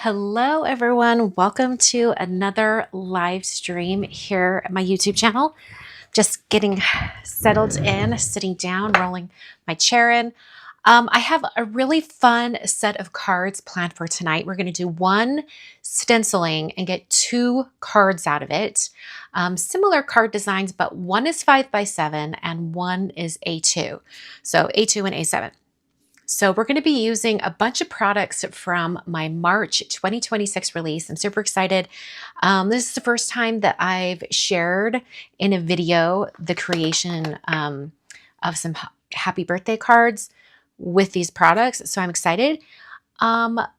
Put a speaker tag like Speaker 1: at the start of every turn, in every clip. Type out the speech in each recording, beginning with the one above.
Speaker 1: Hello, everyone. Welcome to another live stream here at my YouTube channel. Just getting settled in, sitting down, rolling my chair in. I have a really fun set of cards planned for tonight. We're going to do one stenciling and get two cards out of it. Similar card designs, but one is 5x7 and one is A2. So A2 and A7. So we're going to be using a bunch of products from my March 2026 release. I'm super excited. This is the first time that I've shared in a video the creation of some happy birthday cards with these products. So I'm excited.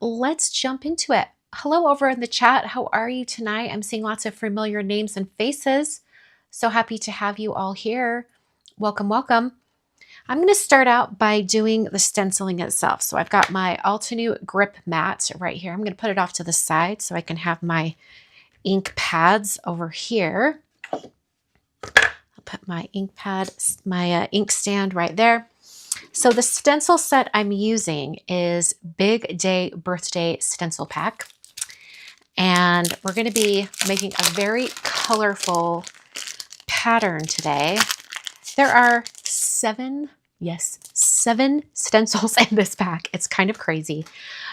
Speaker 1: Let's jump into it. Hello over in the chat. How are you tonight? I'm seeing lots of familiar names and faces. So happy to have you all here. Welcome, welcome. I'm going to start out by doing the stenciling itself. So I've got my Altenew grip mat right here. I'm going to put it off to the side so I can have my ink pads over here. I'll put my ink pad, my ink stand right there. So the stencil set I'm using is Big Day Birthday Stencil Pack. And we're going to be making a very colorful pattern today. There are seven stencils in this pack. It's kind of crazy.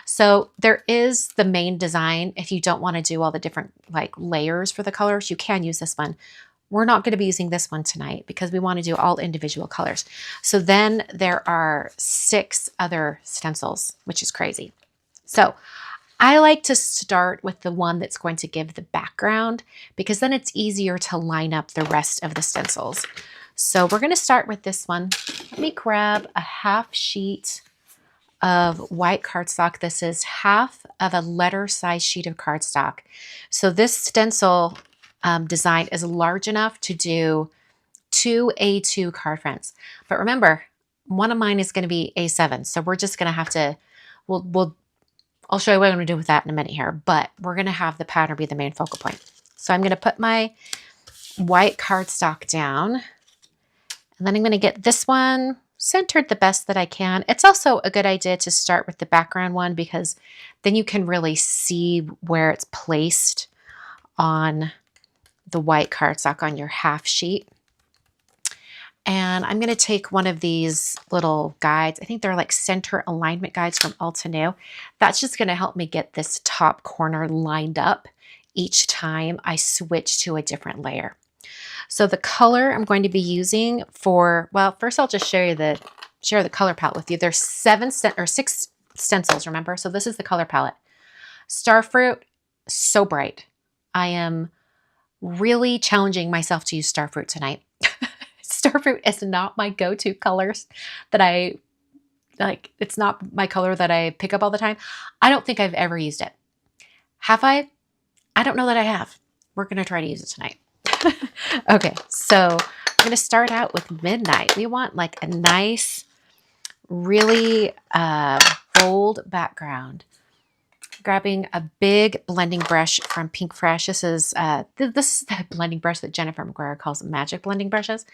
Speaker 1: So there is the main design. If you don't want to do all the different layers for the colors, you can use this one. We're not going to be using this one tonight because we want to do all individual colors. So then there are 6 other stencils, which is crazy. So I like to start with the one that's going to give the background because then it's easier to line up the rest of the stencils. So we're going to start with this one. Let me grab a half sheet of white cardstock. This is half of a letter size sheet of cardstock. So this stencil design is large enough to do 2 A2 card fronts. But remember, one of mine is going to be A7. So we're just going to have to, I'll show you what I'm going to do with that in a minute here, but we're going to have the pattern be the main focal point. So I'm going to put my white cardstock down. And then I'm going to get this one centered the best that I can. It's also a good idea to start with the background one because then you can really see where it's placed on the white cardstock on your half sheet. And I'm going to take one of these little guides. I think they're like center alignment guides from Altenew. That's just going to help me get this top corner lined up each time I switch to a different layer. So the color I'm going to be using for, well, first I'll just share the color palette with you. There's 6 stencils, remember? So this is the color palette. Starfruit, so bright. I am really challenging myself to use Starfruit tonight. Starfruit is not my go-to colors that I like. It's not my color that I pick up all the time. I don't think I've ever used it. Have I? I don't know that I have. We're going to try to use it tonight. Okay, so I'm going to start out with Midnight. We want like a nice, really bold background. Grabbing a big blending brush from Pink Fresh. This is the blending brush that Jennifer McGuire calls magic blending brushes.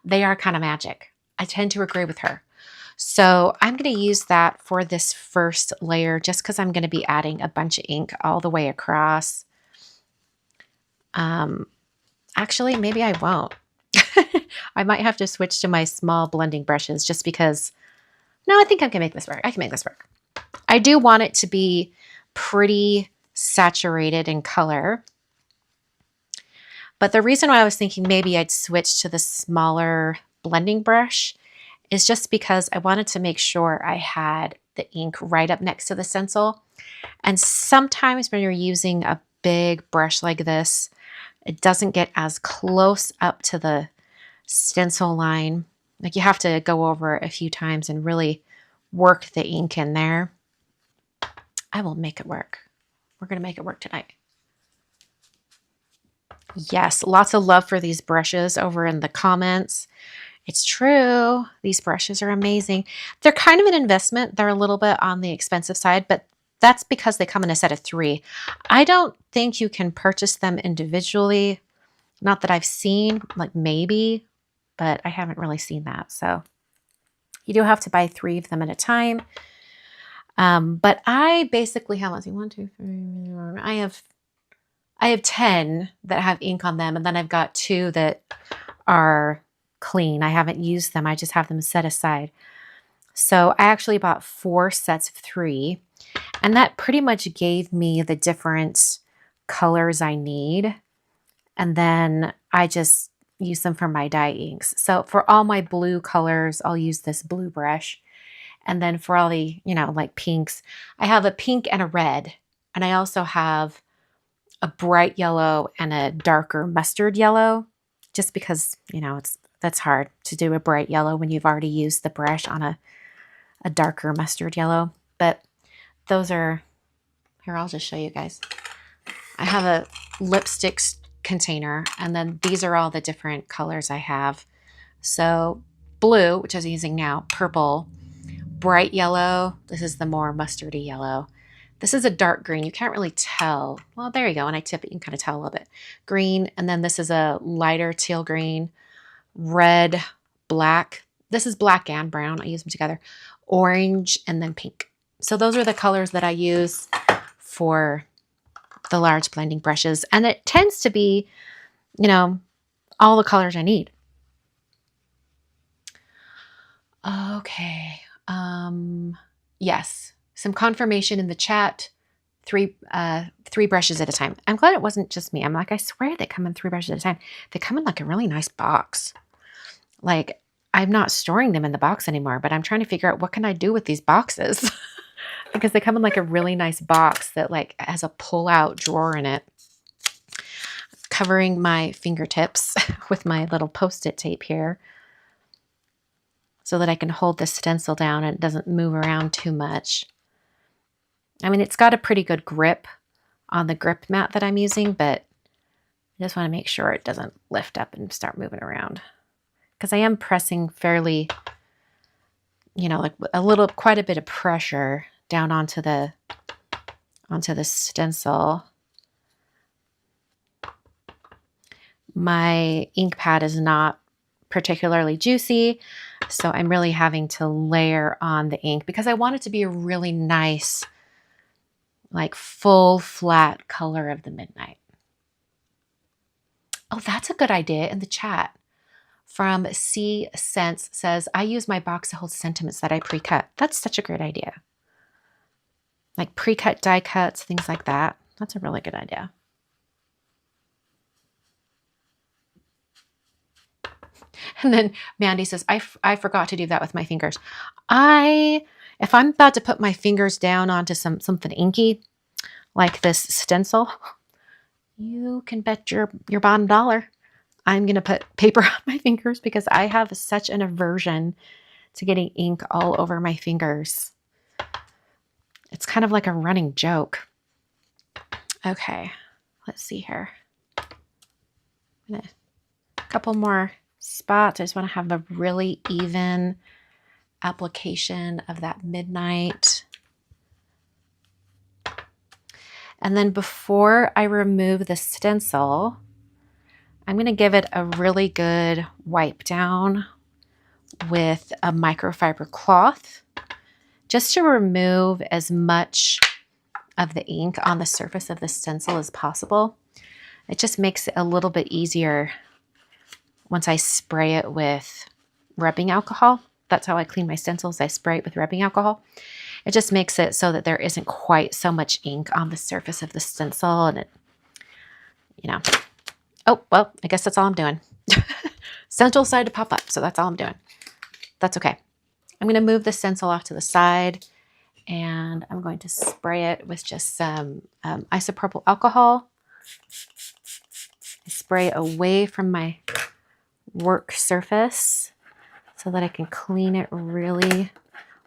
Speaker 1: They are kind of magic. I tend to agree with her. So I'm going to use that for this first layer just because I'm going to be adding a bunch of ink all the way across. Actually, maybe I won't. I might have to switch to my small blending brushes just because, no, I think I can make this work. I can make this work. I do want it to be pretty saturated in color. But the reason why I was thinking maybe I'd switch to the smaller blending brush is just because I wanted to make sure I had the ink right up next to the stencil. And sometimes when you're using a big brush like this, it doesn't get as close up to the stencil line. Like you have to go over a few times and really work the ink in there. I will make it work. We're going to make it work tonight. Yes, lots of love for these brushes over in the comments. It's true. These brushes are amazing. They're kind of an investment. They're a little bit on the expensive side, but that's because they come in a set of 3. I don't think you can purchase them individually. Not that I've seen, like maybe, but I haven't really seen that. So you do have to buy 3 of them at a time. But I basically have, let's see, 1, 2, 3, I have 10 that have ink on them, and then I've got 2 that are clean. I haven't used them. I just have them set aside. So I actually bought 4 sets of 3, and that pretty much gave me the different colors I need. And then I just use them for my dye inks. So for all my blue colors, I'll use this blue brush. And then for all the, like pinks, I have a pink and a red. And I also have a bright yellow and a darker mustard yellow, just because, that's hard to do a bright yellow when you've already used the brush on a darker mustard yellow. But those are, here, I'll just show you guys. I have a lipstick container, and then these are all the different colors I have. So blue, which I'm using now, purple, bright yellow. This is the more mustardy yellow. This is a dark green. You can't really tell. Well, there you go. When I tip it, you can kind of tell a little bit. Green, and then this is a lighter teal green, red, black. This is black and brown. I use them together. Orange, and then pink. So those are the colors that I use for the large blending brushes. And it tends to be, all the colors I need. Okay. Yes. Some confirmation in the chat. 3 brushes at a time. I'm glad it wasn't just me. I'm like, I swear they come in 3 brushes at a time. They come in like a really nice box. Like, I'm not storing them in the box anymore, but I'm trying to figure out what can I do with these boxes because they come in like a really nice box that like has a pull-out drawer in it, covering my fingertips with my little Post-it tape here so that I can hold the stencil down and it doesn't move around too much. I mean, it's got a pretty good grip on the grip mat that I'm using, but I just want to make sure it doesn't lift up and start moving around. Because I am pressing fairly, like quite a bit of pressure down onto the stencil. My ink pad is not particularly juicy, so I'm really having to layer on the ink because I want it to be a really nice, like full flat color of the midnight. Oh, that's a good idea in the chat. From C Sense says, I use my box to hold sentiments that I pre-cut. That's such a great idea. Like pre-cut die cuts, things like that. That's a really good idea. And then Mandy says, I forgot to do that with my fingers. If I'm about to put my fingers down onto something inky, like this stencil, you can bet your bottom dollar I'm going to put paper on my fingers because I have such an aversion to getting ink all over my fingers. It's kind of like a running joke. Okay, let's see here. A couple more spots. I just want to have a really even application of that midnight. And then before I remove the stencil, I'm going to give it a really good wipe down with a microfiber cloth just to remove as much of the ink on the surface of the stencil as possible. It just makes it a little bit easier once I spray it with rubbing alcohol. That's how I clean my stencils. I spray it with rubbing alcohol. It just makes it so that there isn't quite so much ink on the surface of the stencil, and it, oh, well, I guess that's all I'm doing. Stencil decided to pop up, so that's all I'm doing. That's okay. I'm going to move the stencil off to the side, and I'm going to spray it with just some isopropyl alcohol. I spray it away from my work surface so that I can clean it really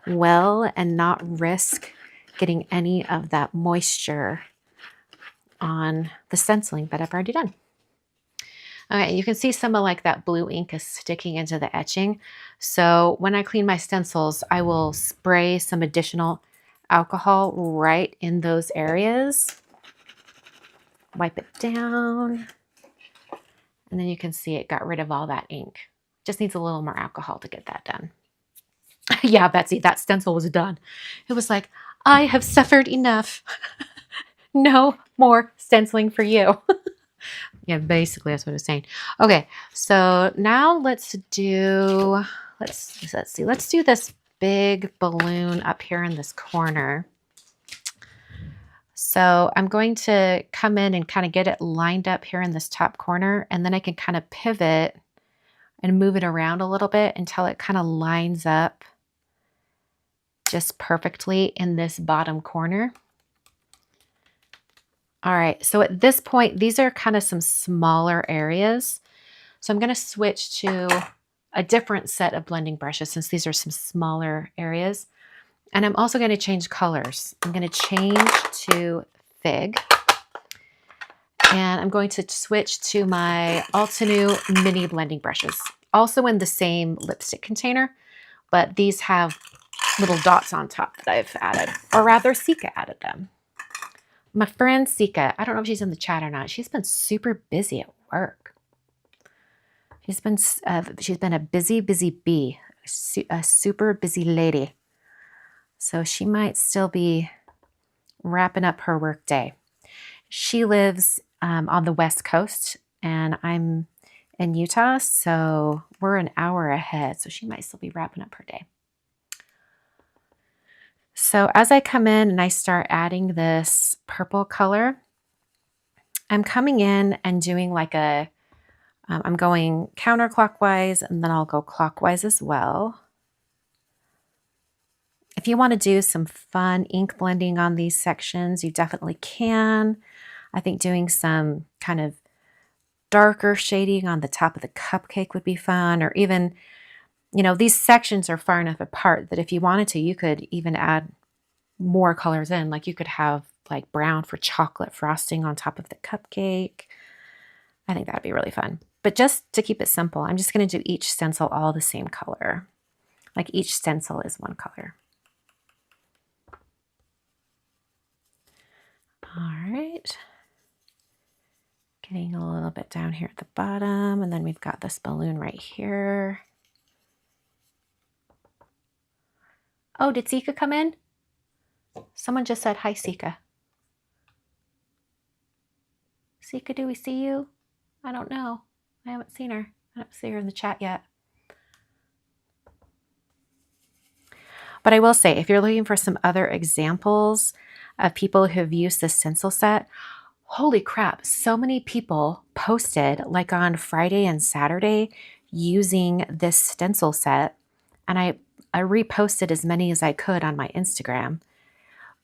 Speaker 1: well and not risk getting any of that moisture on the stenciling that I've already done. Okay, you can see some of like that blue ink is sticking into the etching. So when I clean my stencils, I will spray some additional alcohol right in those areas. Wipe it down. And then you can see it got rid of all that ink. Just needs a little more alcohol to get that done. Yeah, Betsy, that stencil was done. It was like, I have suffered enough. No more stenciling for you. Yeah, basically that's what I was saying. Okay, so now let's do this big balloon up here in this corner. So I'm going to come in and kind of get it lined up here in this top corner, and then I can kind of pivot and move it around a little bit until it kind of lines up just perfectly in this bottom corner. All right, so at this point, these are kind of some smaller areas. So I'm going to switch to a different set of blending brushes since these are some smaller areas. And I'm also going to change colors. I'm going to change to Fig. And I'm going to switch to my Altenew mini blending brushes. Also in the same lipstick container, but these have little dots on top that I've added. Or rather, Sika added them. My friend Sika, I don't know if she's in the chat or not. She's been super busy at work. She's been a busy bee, a super busy lady. So she might still be wrapping up her work day. She lives on the West Coast, and I'm in Utah, so we're an hour ahead. So she might still be wrapping up her day. So as I come in and I start adding this purple color, I'm coming in and doing like I'm going counterclockwise, and then I'll go clockwise as well. If you want to do some fun ink blending on these sections, you definitely can. I think doing some kind of darker shading on the top of the cupcake would be fun, or even, you know, these sections are far enough apart that if you wanted to, you could even add more colors in. Like you could have like brown for chocolate frosting on top of the cupcake. I think that'd be really fun. But just to keep it simple, I'm just going to do each stencil all the same color. Like each stencil is one color. All right. Getting a little bit down here at the bottom, and then we've got this balloon right here. Oh, did Sika come in? Someone just said, hi, Sika. Sika, do we see you? I don't know. I haven't seen her. I don't see her in the chat yet. But I will say, if you're looking for some other examples of people who've used this stencil set, holy crap, so many people posted like on Friday and Saturday using this stencil set. And I reposted as many as I could on my Instagram.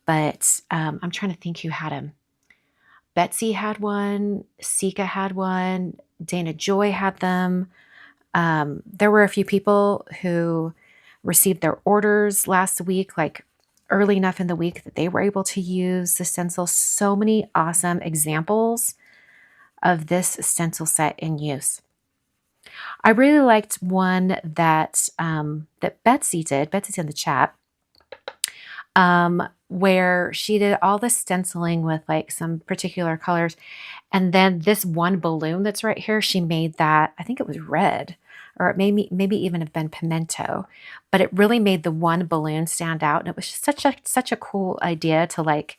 Speaker 1: But I'm trying to think who had them. Betsy had one, Sika had one, Dana Joy had them. There were a few people who received their orders last week, like early enough in the week that they were able to use the stencil. So many awesome examples of this stencil set in use. I really liked one that that Betsy did. Betsy's in the chat. Where she did all the stenciling with like some particular colors. And then this one balloon that's right here, she made that, I think it was red, or it maybe even have been pimento, but it really made the one balloon stand out. And it was just such a cool idea to like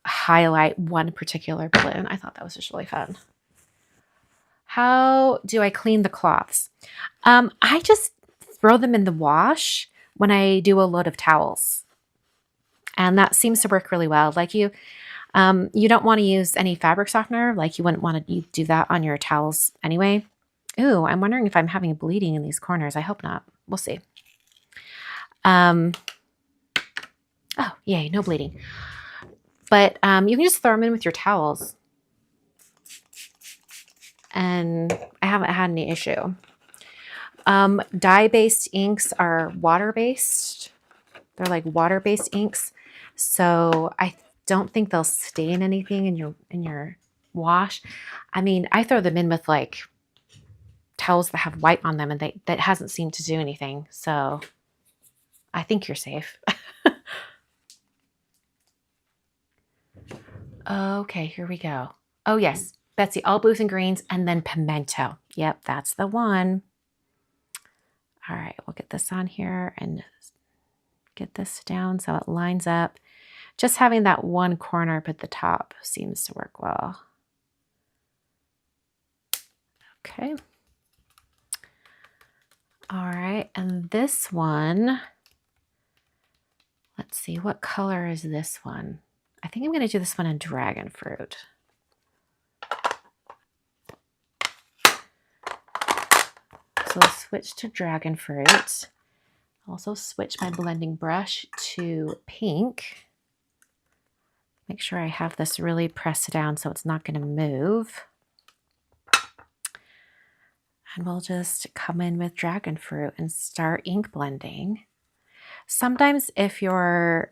Speaker 1: highlight one particular balloon. I thought that was just really fun. How do I clean the cloths? I just throw them in the wash when I do a load of towels. And that seems to work really well. Like you don't want to use any fabric softener. Like you wouldn't want to do that on your towels anyway. Ooh, I'm wondering if I'm having bleeding in these corners. I hope not. We'll see. Oh, yay, no bleeding. But you can just throw them in with your towels. And I haven't had any issue. Dye-based inks are water-based. They're like water-based inks. So I don't think they'll stain anything in your wash. I mean, I throw them in with like towels that have white on them, and that hasn't seemed to do anything. So I think you're safe. Okay, here we go. Oh yes, Betsy, all blues and greens, and then pimento. Yep, that's the one. All right, we'll get this on here and get this down so it lines up. Just having that one corner up at the top seems to work well. Okay. All right, and this one, let's see, what color is this one? I think I'm going to do this one in dragon fruit. So I'll switch to dragon fruit. Also switch my blending brush to pink. Make sure I have this really pressed down so it's not going to move. And we'll just come in with dragon fruit and start ink blending. Sometimes if your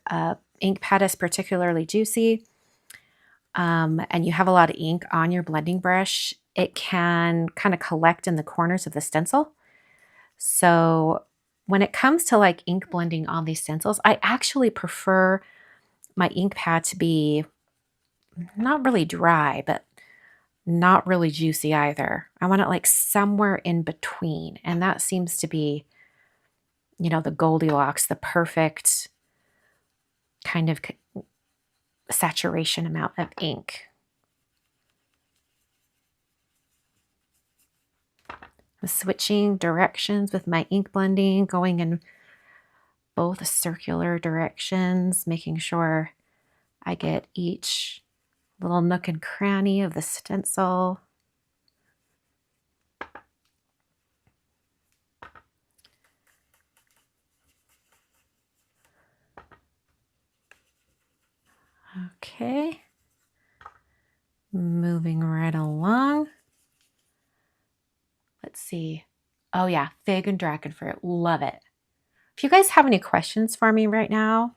Speaker 1: ink pad is particularly juicy and you have a lot of ink on your blending brush, it can kind of collect in the corners of the stencil. So when it comes to like ink blending on these stencils, I actually prefer my ink pad to be not really dry, but not really juicy either. I want it like somewhere in between. And that seems to be, you know, the Goldilocks, the perfect kind of saturation amount of ink. I'm switching directions with my ink blending, going in both circular directions, making sure I get each little nook and cranny of the stencil. Okay, moving right along. Let's see. Oh yeah, fig and dragon fruit, love it. If you guys have any questions for me right now,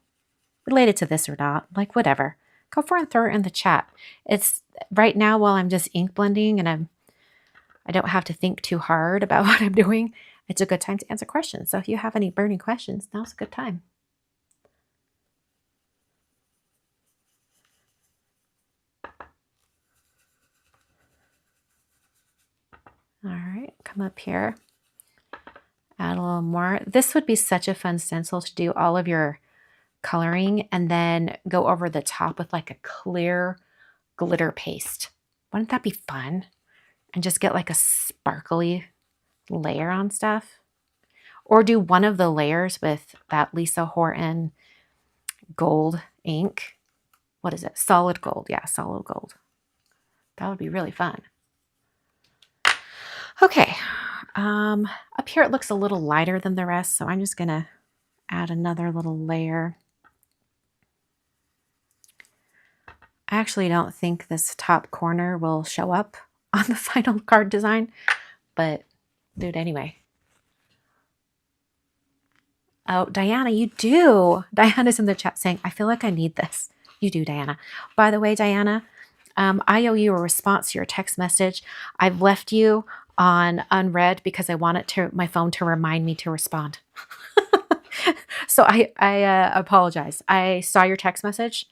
Speaker 1: related to this or not, like whatever, go for it and throw it in the chat. It's right now while I'm just ink blending and I don't have to think too hard about what I'm doing. It's a good time to answer questions. So if you have any burning questions, now's a good time. All right, come up here, add a little more. This would be such a fun stencil to do all of your coloring and then go over the top with like a clear glitter paste. Wouldn't that be fun? And just get like a sparkly layer on stuff. Or do one of the layers with that Lisa Horton gold ink. What is it? Solid gold. Yeah, solid gold. That would be really fun. Okay. Up here it looks a little lighter than the rest, so I'm just going to add another little layer. I actually don't think this top corner will show up on the final card design, but do it anyway. Oh, Diana, you do. Diana's in the chat saying, I feel like I need this. You do, Diana. By the way, Diana, I owe you a response to your text message. I've left you on unread because I want it to my phone to remind me to respond. So I apologize. I saw your text message,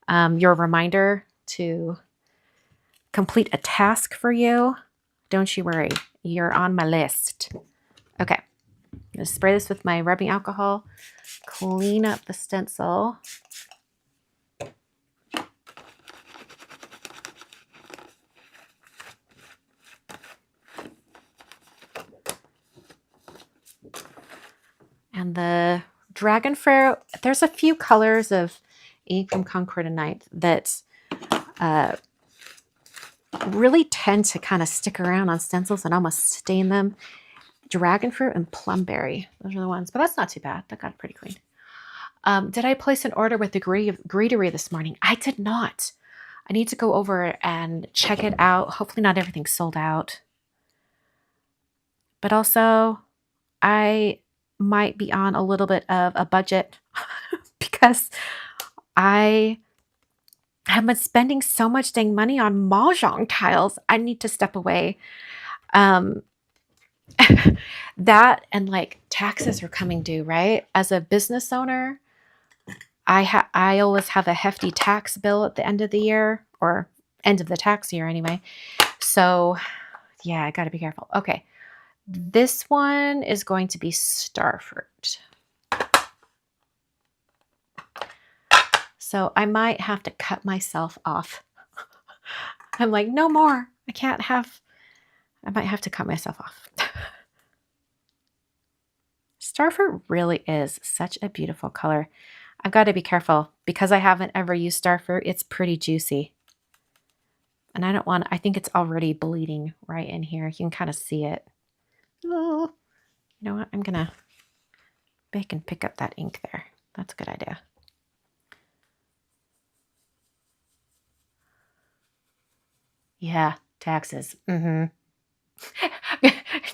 Speaker 1: your reminder to complete a task for you. Don't you worry. You're on my list. Okay. I'm going to spray this with my rubbing alcohol, clean up the stencil. And the dragon fruit, there's a few colors of ink from Concordonite that really tend to kind of stick around on stencils and almost stain them. Dragon fruit and plumberry, those are the ones, but that's not too bad. That got pretty clean. Did I place an order with the Greetery this morning? I did not. I need to go over and check it out. Hopefully not everything's sold out. But also, I might be on a little bit of a budget because I have been spending so much dang money on Mahjong tiles. I need to step away. That and like taxes are coming due, right? As a business owner, I always have a hefty tax bill at the end of the year, or end of the tax year anyway. So yeah, I got to be careful. Okay. This one is going to be starfruit. So I might have to cut myself off. I'm like, no more. I might have to cut myself off. Starfruit really is such a beautiful color. I've got to be careful because I haven't ever used starfruit. It's pretty juicy. And I think it's already bleeding right in here. You can kind of see it. Oh, you know what? I'm going to bake and pick up that ink there. That's a good idea. Yeah, taxes.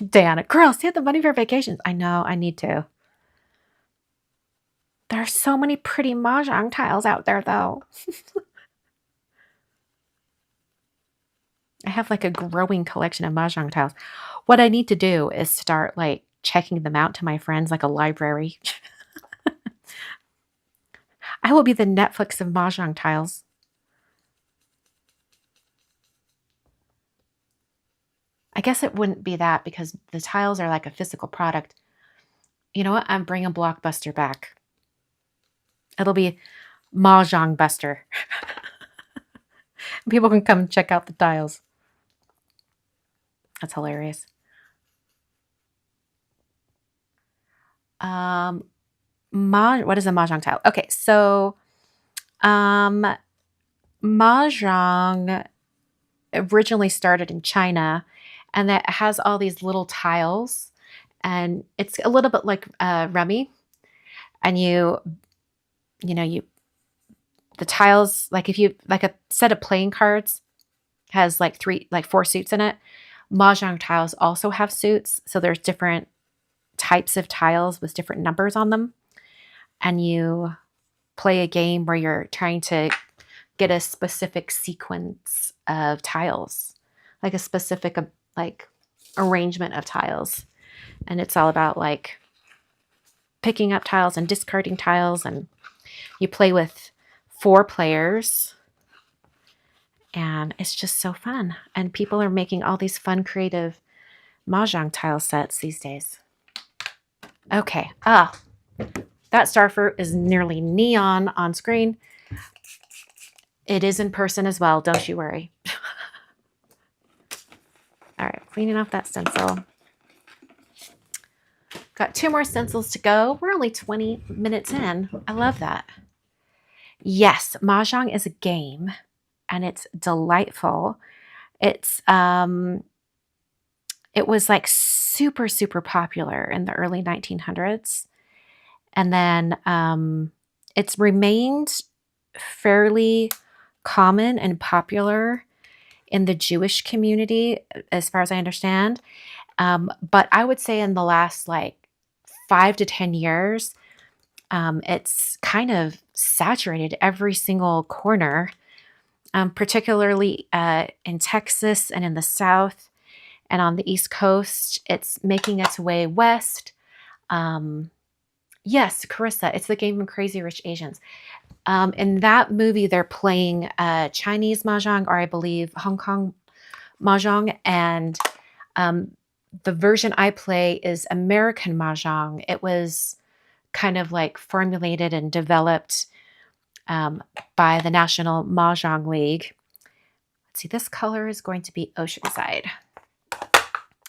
Speaker 1: Diana, girl, save the money for vacations. I know, I need to. There are so many pretty mahjong tiles out there, though. I have like a growing collection of mahjong tiles. What I need to do is start like checking them out to my friends like a library. I will be the Netflix of mahjong tiles. I guess it wouldn't be that because the tiles are like a physical product. You know what? I'm bringing Blockbuster back. It'll be Mahjong Buster. People can come and check out the tiles. That's hilarious. What is a mahjong tile? Okay, so mahjong originally started in China, and that has all these little tiles, and it's a little bit like rummy, and the tiles, like if you like a set of playing cards has like four suits in it. Mahjong tiles also have suits, so there's different types of tiles with different numbers on them, and you play a game where you're trying to get a specific sequence of tiles, like a specific like arrangement of tiles, and it's all about like picking up tiles and discarding tiles, and you play with 4 players. And it's just so fun. And people are making all these fun, creative mahjong tile sets these days. Okay. That starfruit is nearly neon on screen. It is in person as well. Don't you worry. All right. Cleaning off that stencil. Got 2 more stencils to go. We're only 20 minutes in. I love that. Yes, mahjong is a game. And it's delightful. It was like super, super popular in the early 1900s. And then it's remained fairly common and popular in the Jewish community, as far as I understand. But I would say in the last like 5 to 10 years, it's kind of saturated every single corner. Particularly in Texas and in the South and on the East Coast. It's making its way west. Yes, Carissa, it's the game from Crazy Rich Asians. In that movie, they're playing Chinese mahjong, or I believe Hong Kong mahjong, and the version I play is American mahjong. It was kind of like formulated and developed by the National Mahjong League. Let's see, this color is going to be Oceanside.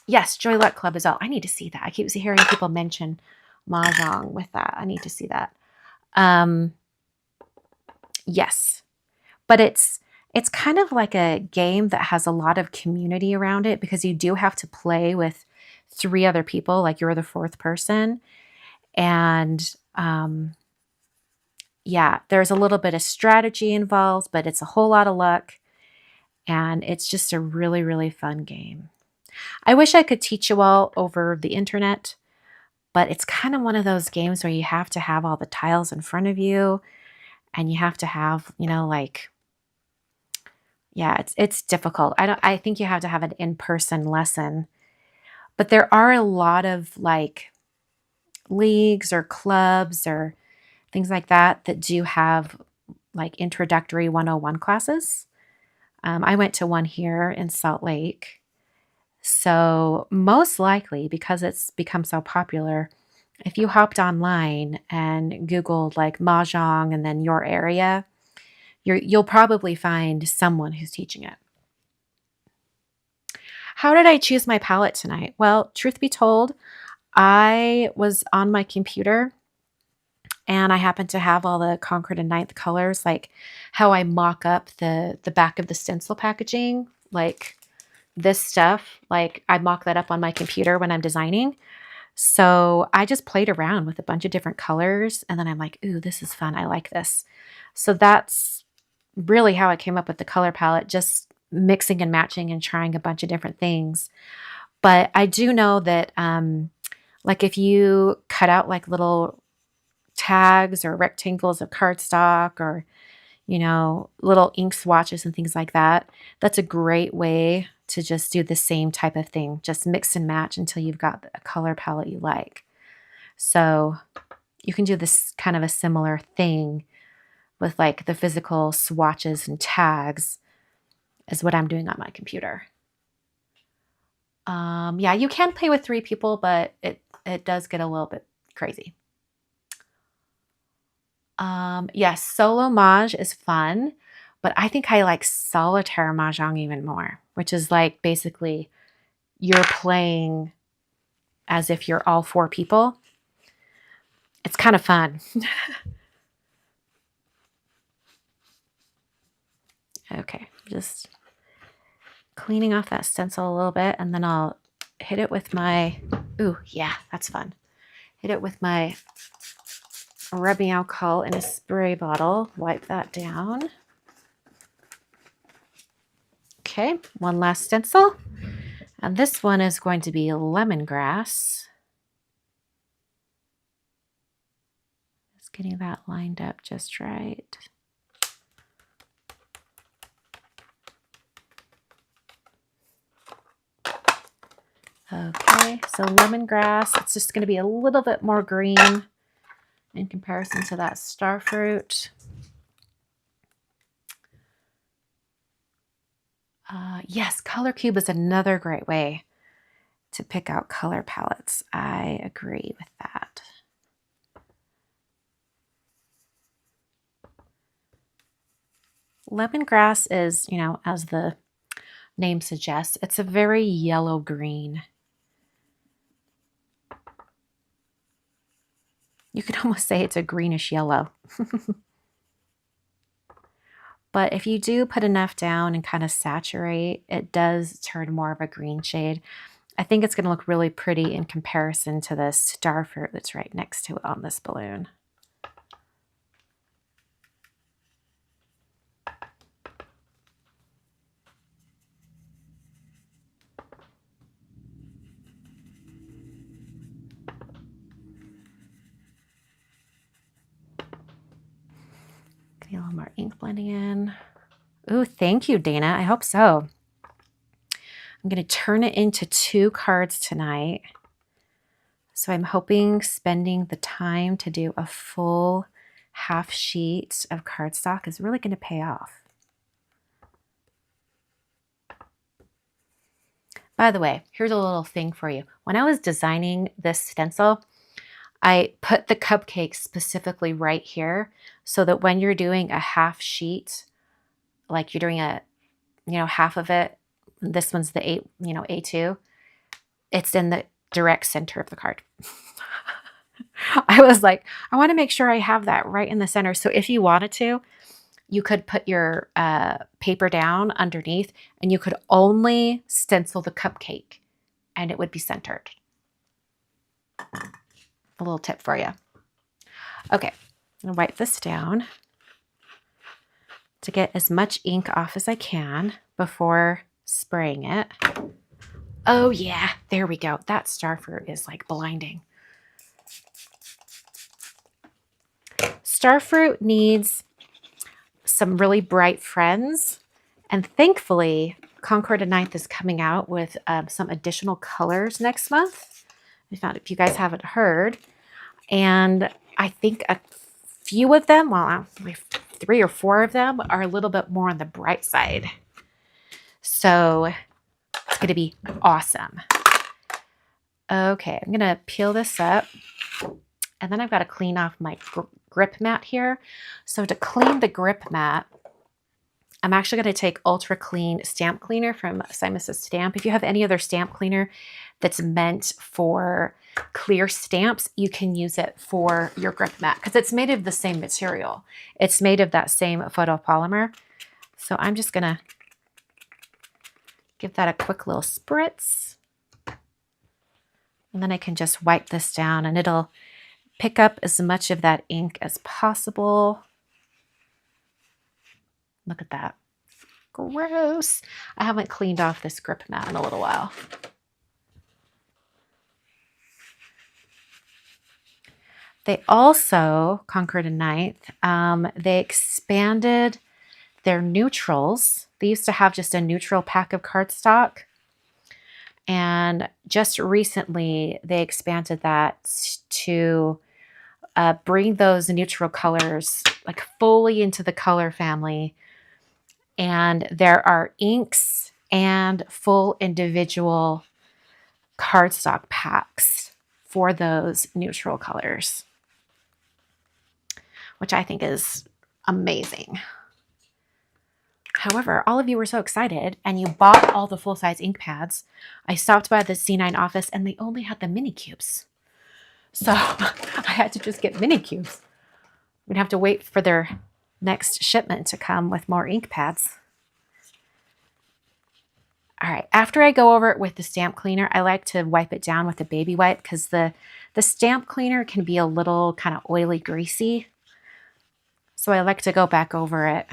Speaker 1: Yes, Joy Luck Club is all. I need to see that. I keep hearing people mention Mahjong with that. I need to see that. Yes, but it's kind of like a game that has a lot of community around it because you do have to play with 3 other people, like you're the 4th person. And yeah, there's a little bit of strategy involved, but it's a whole lot of luck. And it's just a really, really fun game. I wish I could teach you all over the internet, but it's kind of one of those games where you have to have all the tiles in front of you and you have to have, like, yeah, it's difficult. I think you have to have an in-person lesson, but there are a lot of like leagues or clubs or things like that do have like introductory 101 classes. I went to one here in Salt Lake. So most likely, because it's become so popular, if you hopped online and Googled like Mahjong and then your area, you'll probably find someone who's teaching it. How did I choose my palette tonight? Well, truth be told, I was on my computer and I happened to have all the Concord and Ninth colors, like how I mock up the back of the stencil packaging, like this stuff, like I mock that up on my computer when I'm designing. So I just played around with a bunch of different colors and then I'm like, ooh, this is fun. I like this. So that's really how I came up with the color palette, just mixing and matching and trying a bunch of different things. But I do know that like if you cut out like little tags or rectangles of cardstock or, you know, little ink swatches and things like that, that's a great way to just do the same type of thing. Just mix and match until you've got a color palette you like. So you can do this kind of a similar thing with like the physical swatches and tags is what I'm doing on my computer. Yeah, you can play with 3 people, but it does get a little bit crazy. Yes, solo Maj is fun, but I think I like solitaire Mahjong even more, which is like basically you're playing as if you're all 4 people. It's kind of fun. Okay, just cleaning off that stencil a little bit, and then I'll hit it with my, ooh, yeah, that's fun. Hit it with my rubbing alcohol in a spray bottle. Wipe that down. Okay, one last stencil. And this one is going to be lemongrass. Just getting that lined up just right. Okay, so lemongrass, it's just going to be a little bit more green in comparison to that starfruit. Yes, Color Cube is another great way to pick out color palettes. I agree with that. Lemongrass is, you know, as the name suggests, it's a very yellow green. You could almost say it's a greenish yellow. But if you do put enough down and kind of saturate, it does turn more of a green shade. I think it's going to look really pretty in comparison to the starfruit that's right next to it on this balloon. Getting a little more ink blending in. Ooh, thank you, Dana. I hope so. I'm going to turn it into 2 cards tonight. So I'm hoping spending the time to do a full half sheet of cardstock is really going to pay off. By the way, here's a little thing for you. When I was designing this stencil, I put the cupcake specifically right here so that when you're doing a half sheet, like you're doing a, you know, half of it, this one's the A2, it's in the direct center of the card. I was like, I want to make sure I have that right in the center. So if you wanted to, you could put your paper down underneath and you could only stencil the cupcake and it would be centered. A little tip for you. Okay, I'm gonna wipe this down to get as much ink off as I can before spraying it. Oh yeah, there we go. That starfruit is like blinding. Starfruit needs some really bright friends, and thankfully Concord and Ninth is coming out with some additional colors next month. If you guys haven't heard, and I think a few of them, well, 3 or 4 of them are a little bit more on the bright side. So it's going to be awesome. Okay, I'm going to peel this up, and then I've got to clean off my grip mat here. So to clean the grip mat, I'm actually going to take Ultra Clean Stamp Cleaner from Simon Says Stamp. If you have any other stamp cleaner that's meant for clear stamps, you can use it for your grip mat because it's made of the same material. It's made of that same photopolymer. So I'm just going to give that a quick little spritz. And then I can just wipe this down and it'll pick up as much of that ink as possible. Look at that. Gross. I haven't cleaned off this grip mat in a little while. They also, Concord and Ninth, they expanded their neutrals. They used to have just a neutral pack of cardstock. And just recently, they expanded that to bring those neutral colors like fully into the color family. And there are inks and full individual cardstock packs for those neutral colors, which I think is amazing. However, all of you were so excited and you bought all the full-size ink pads. I stopped by the C9 office and they only had the mini cubes. So I had to just get mini cubes. We'd have to wait for their next shipment to come with more ink pads. All right, after I go over it with the stamp cleaner, I like to wipe it down with a baby wipe because the stamp cleaner can be a little kind of oily, greasy. So I like to go back over it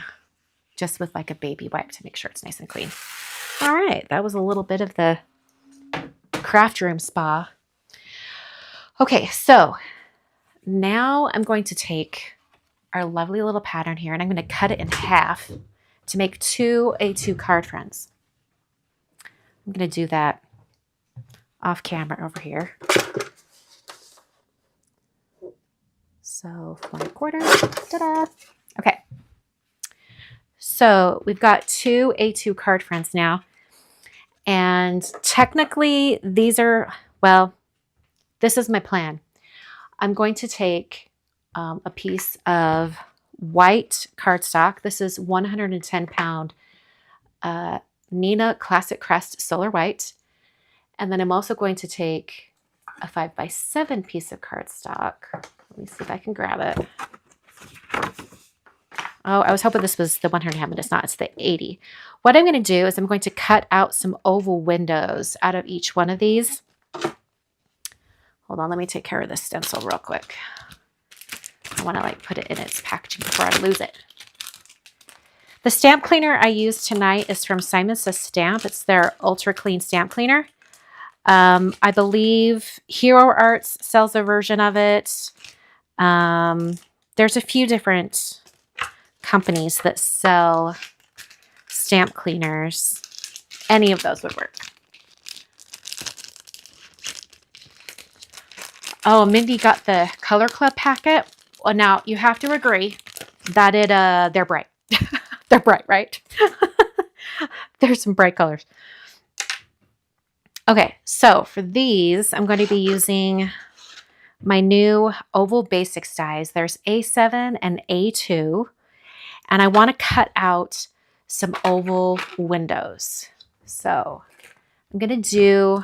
Speaker 1: just with like a baby wipe to make sure it's nice and clean. All right, that was a little bit of the craft room spa. Okay, so now I'm going to take our lovely little pattern here and I'm going to cut it in half to make 2 A2 card friends. I'm going to do that off camera over here. So 1/4, ta-da. Okay. So we've got 2 A2 card friends now. And technically these are, well, this is my plan. I'm going to take a piece of white cardstock. This is 110 pound Neenah Classic Crest Solar White. And then I'm also going to take a 5x7 piece of cardstock. Let me see if I can grab it. Oh, I was hoping this was the 100, but it's not. It's the 80. What I'm going to do is I'm going to cut out some oval windows out of each one of these. Hold on, let me take care of this stencil real quick. I want to like put it in its packaging before I lose it. The stamp cleaner I used tonight is from Simon Says Stamp. It's their Ultra Clean Stamp Cleaner. I believe Hero Arts sells a version of it. There's a few different companies that sell stamp cleaners. Any of those would work. Oh, Mindy got the Color Club packet. Well, now you have to agree that they're bright. They're bright, right? There's some bright colors. Okay, so for these, I'm going to be using my new Oval Basics dies. There's A7 and A2, and I want to cut out some oval windows. So I'm going to do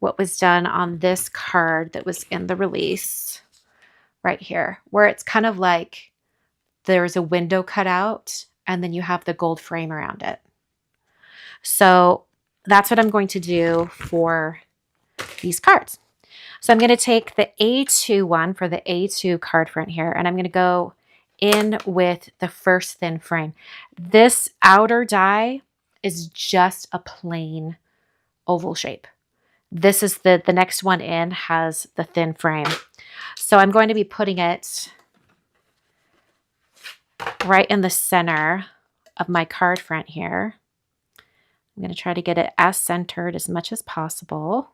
Speaker 1: what was done on this card that was in the release right here, where it's kind of like there's a window cut out and then you have the gold frame around it. So that's what I'm going to do for these cards. So I'm going to take the A2 one for the A2 card front here, and I'm going to go in with the first thin frame. This outer die is just a plain oval shape. This is the next one in has the thin frame. So I'm going to be putting it right in the center of my card front here. I'm going to try to get it as centered as much as possible.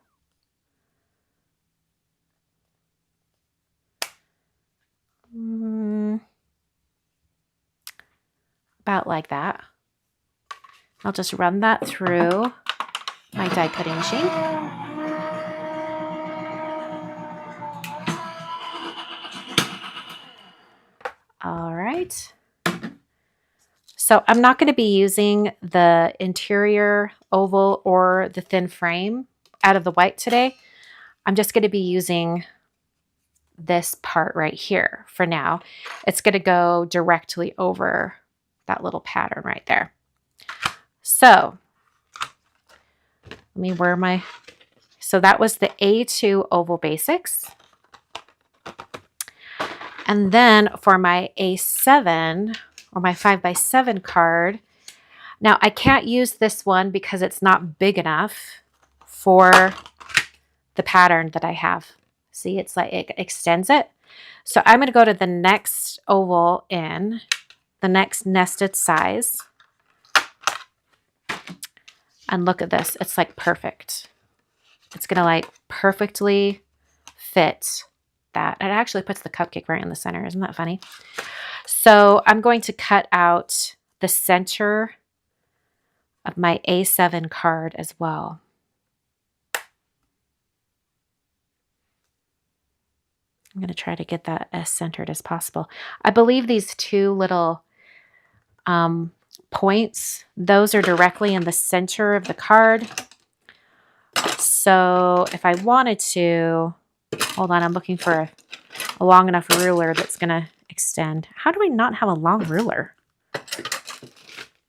Speaker 1: About like that. I'll just run that through my die cutting machine. All right. So I'm not going to be using the interior oval or the thin frame out of the white today. I'm just going to be using this part right here for now. It's going to go directly over that little pattern right there. So let me wear my, so that was the A2 Oval Basics. And then for my A7 or my 5x7 card, now I can't use this one because it's not big enough for the pattern that I have. See, it's like it extends it. So I'm going to go to the next oval in, the next nested size. And look at this. It's like perfect. It's going to like perfectly fit that. It actually puts the cupcake right in the center. Isn't that funny? So I'm going to cut out the center of my A7 card as well. I'm going to try to get that as centered as possible. I believe these two little points, those are directly in the center of the card. So if I wanted to, hold on, I'm looking for a long enough ruler that's going to extend. How do I not have a long ruler?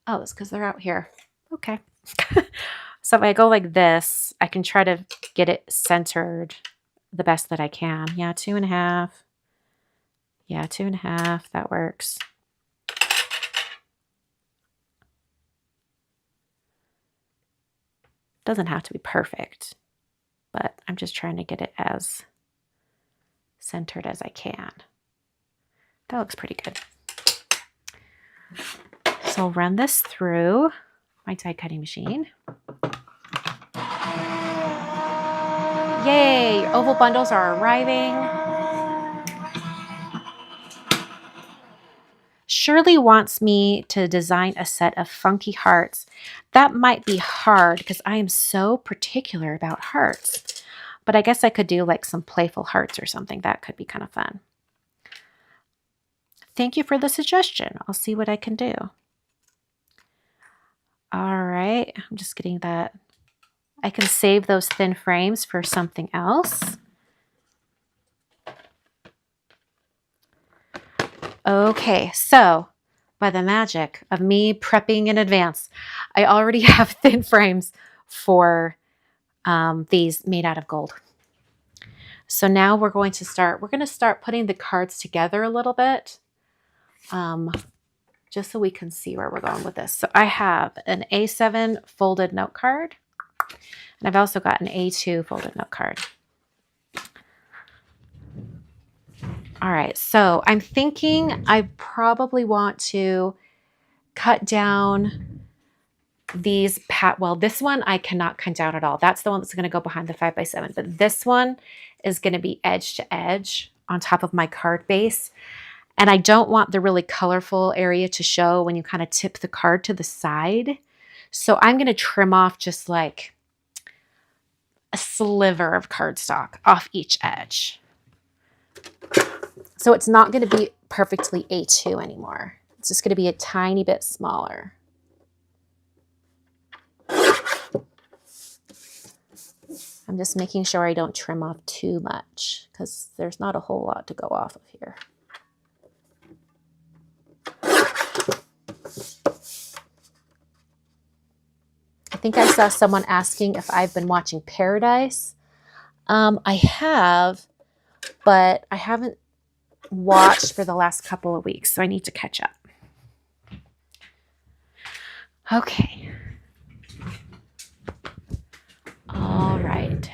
Speaker 1: Oh, it's because they're out here. Okay. So if I go like this, I can try to get it centered the best that I can. Yeah, 2.5. Yeah, 2.5. That works. Doesn't have to be perfect, but I'm just trying to get it as centered as I can. That looks pretty good. So I'll run this through my die cutting machine. Yay! Oval bundles are arriving. Shirley wants me to design a set of funky hearts. That might be hard because I am so particular about hearts. But I guess I could do like some playful hearts or something. That could be kind of fun. Thank you for the suggestion. I'll see what I can do. All right, I'm just getting that. I can save those thin frames for something else. Okay, so by the magic of me prepping in advance, I already have thin frames for these made out of gold. So now we're going to start putting the cards together a little bit, just so we can see where we're going with this. So I have an A7 folded note card, and I've also got an A2 folded note card. All right, so I'm thinking I probably want to cut down these well, this one I cannot cut down at all. That's the one that's going to go behind the 5x7, but this one is going to be edge to edge on top of my card base. And I don't want the really colorful area to show when you kind of tip the card to the side. So I'm going to trim off just like a sliver of cardstock off each edge. So it's not going to be perfectly A2 anymore. It's just going to be a tiny bit smaller. I'm just making sure I don't trim off too much because there's not a whole lot to go off of here. I think I saw someone asking if I've been watching Paradise. I have, but I haven't watched for the last couple of weeks, so I need to catch up. Okay. All right.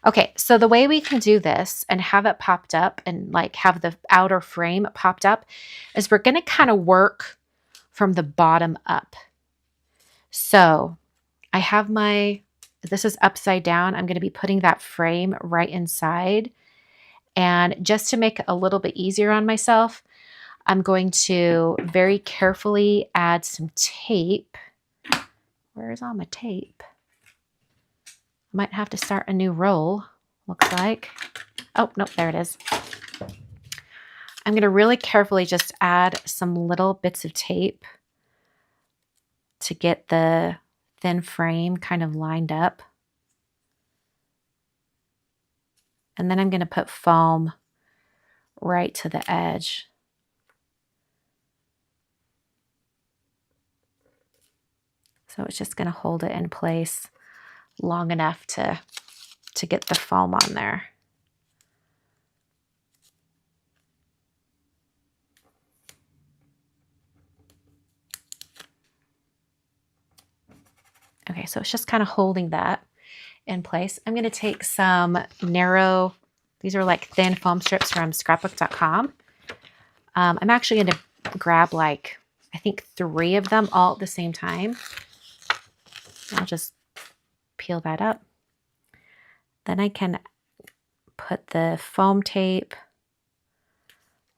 Speaker 1: Okay, so the way we can do this and have it popped up and like have the outer frame popped up is we're going to kind of work from the bottom up. So I have this is upside down. I'm going to be putting that frame right inside. And just to make it a little bit easier on myself, I'm going to very carefully add some tape. Where's all my tape? Might have to start a new roll, looks like. Oh, nope, there it is. I'm going to really carefully just add some little bits of tape to get the thin frame kind of lined up. And then I'm going to put foam right to the edge. So it's just going to hold it in place long enough to get the foam on there. Okay, so it's just kind of holding that in place. I'm going to take some narrow, these are like thin foam strips from scrapbook.com. I'm actually going to grab like, I think 3 of them all at the same time. I'll just peel that up. Then I can put the foam tape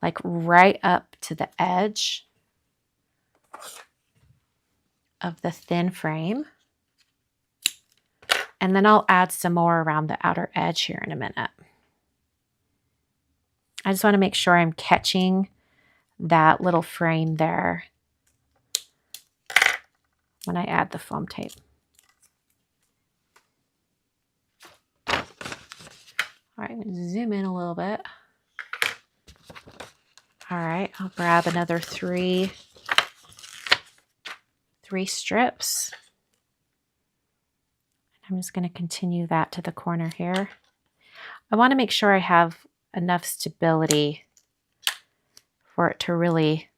Speaker 1: like right up to the edge of the thin frame. And then I'll add some more around the outer edge here in a minute. I just want to make sure I'm catching that little frame there when I add the foam tape. All right, I'm going to zoom in a little bit. All right, I'll grab another three strips. I'm just going to continue that to the corner here. I want to make sure I have enough stability for it to really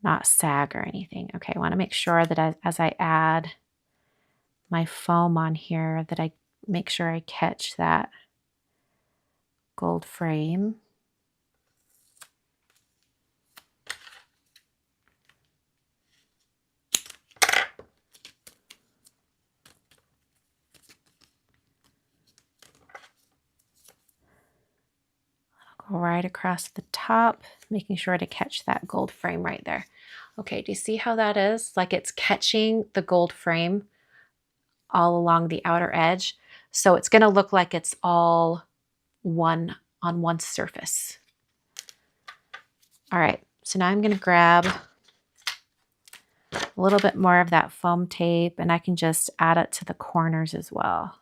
Speaker 1: not sag or anything. Okay, I want to make sure that as I add my foam on here, that I make sure I catch that gold frame. I'll go right across the top, making sure to catch that gold frame right there. Okay, do you see how that is? Like it's catching the gold frame all along the outer edge. So it's going to look like it's all on one surface. All right, so now I'm going to grab a little bit more of that foam tape and I can just add it to the corners as well.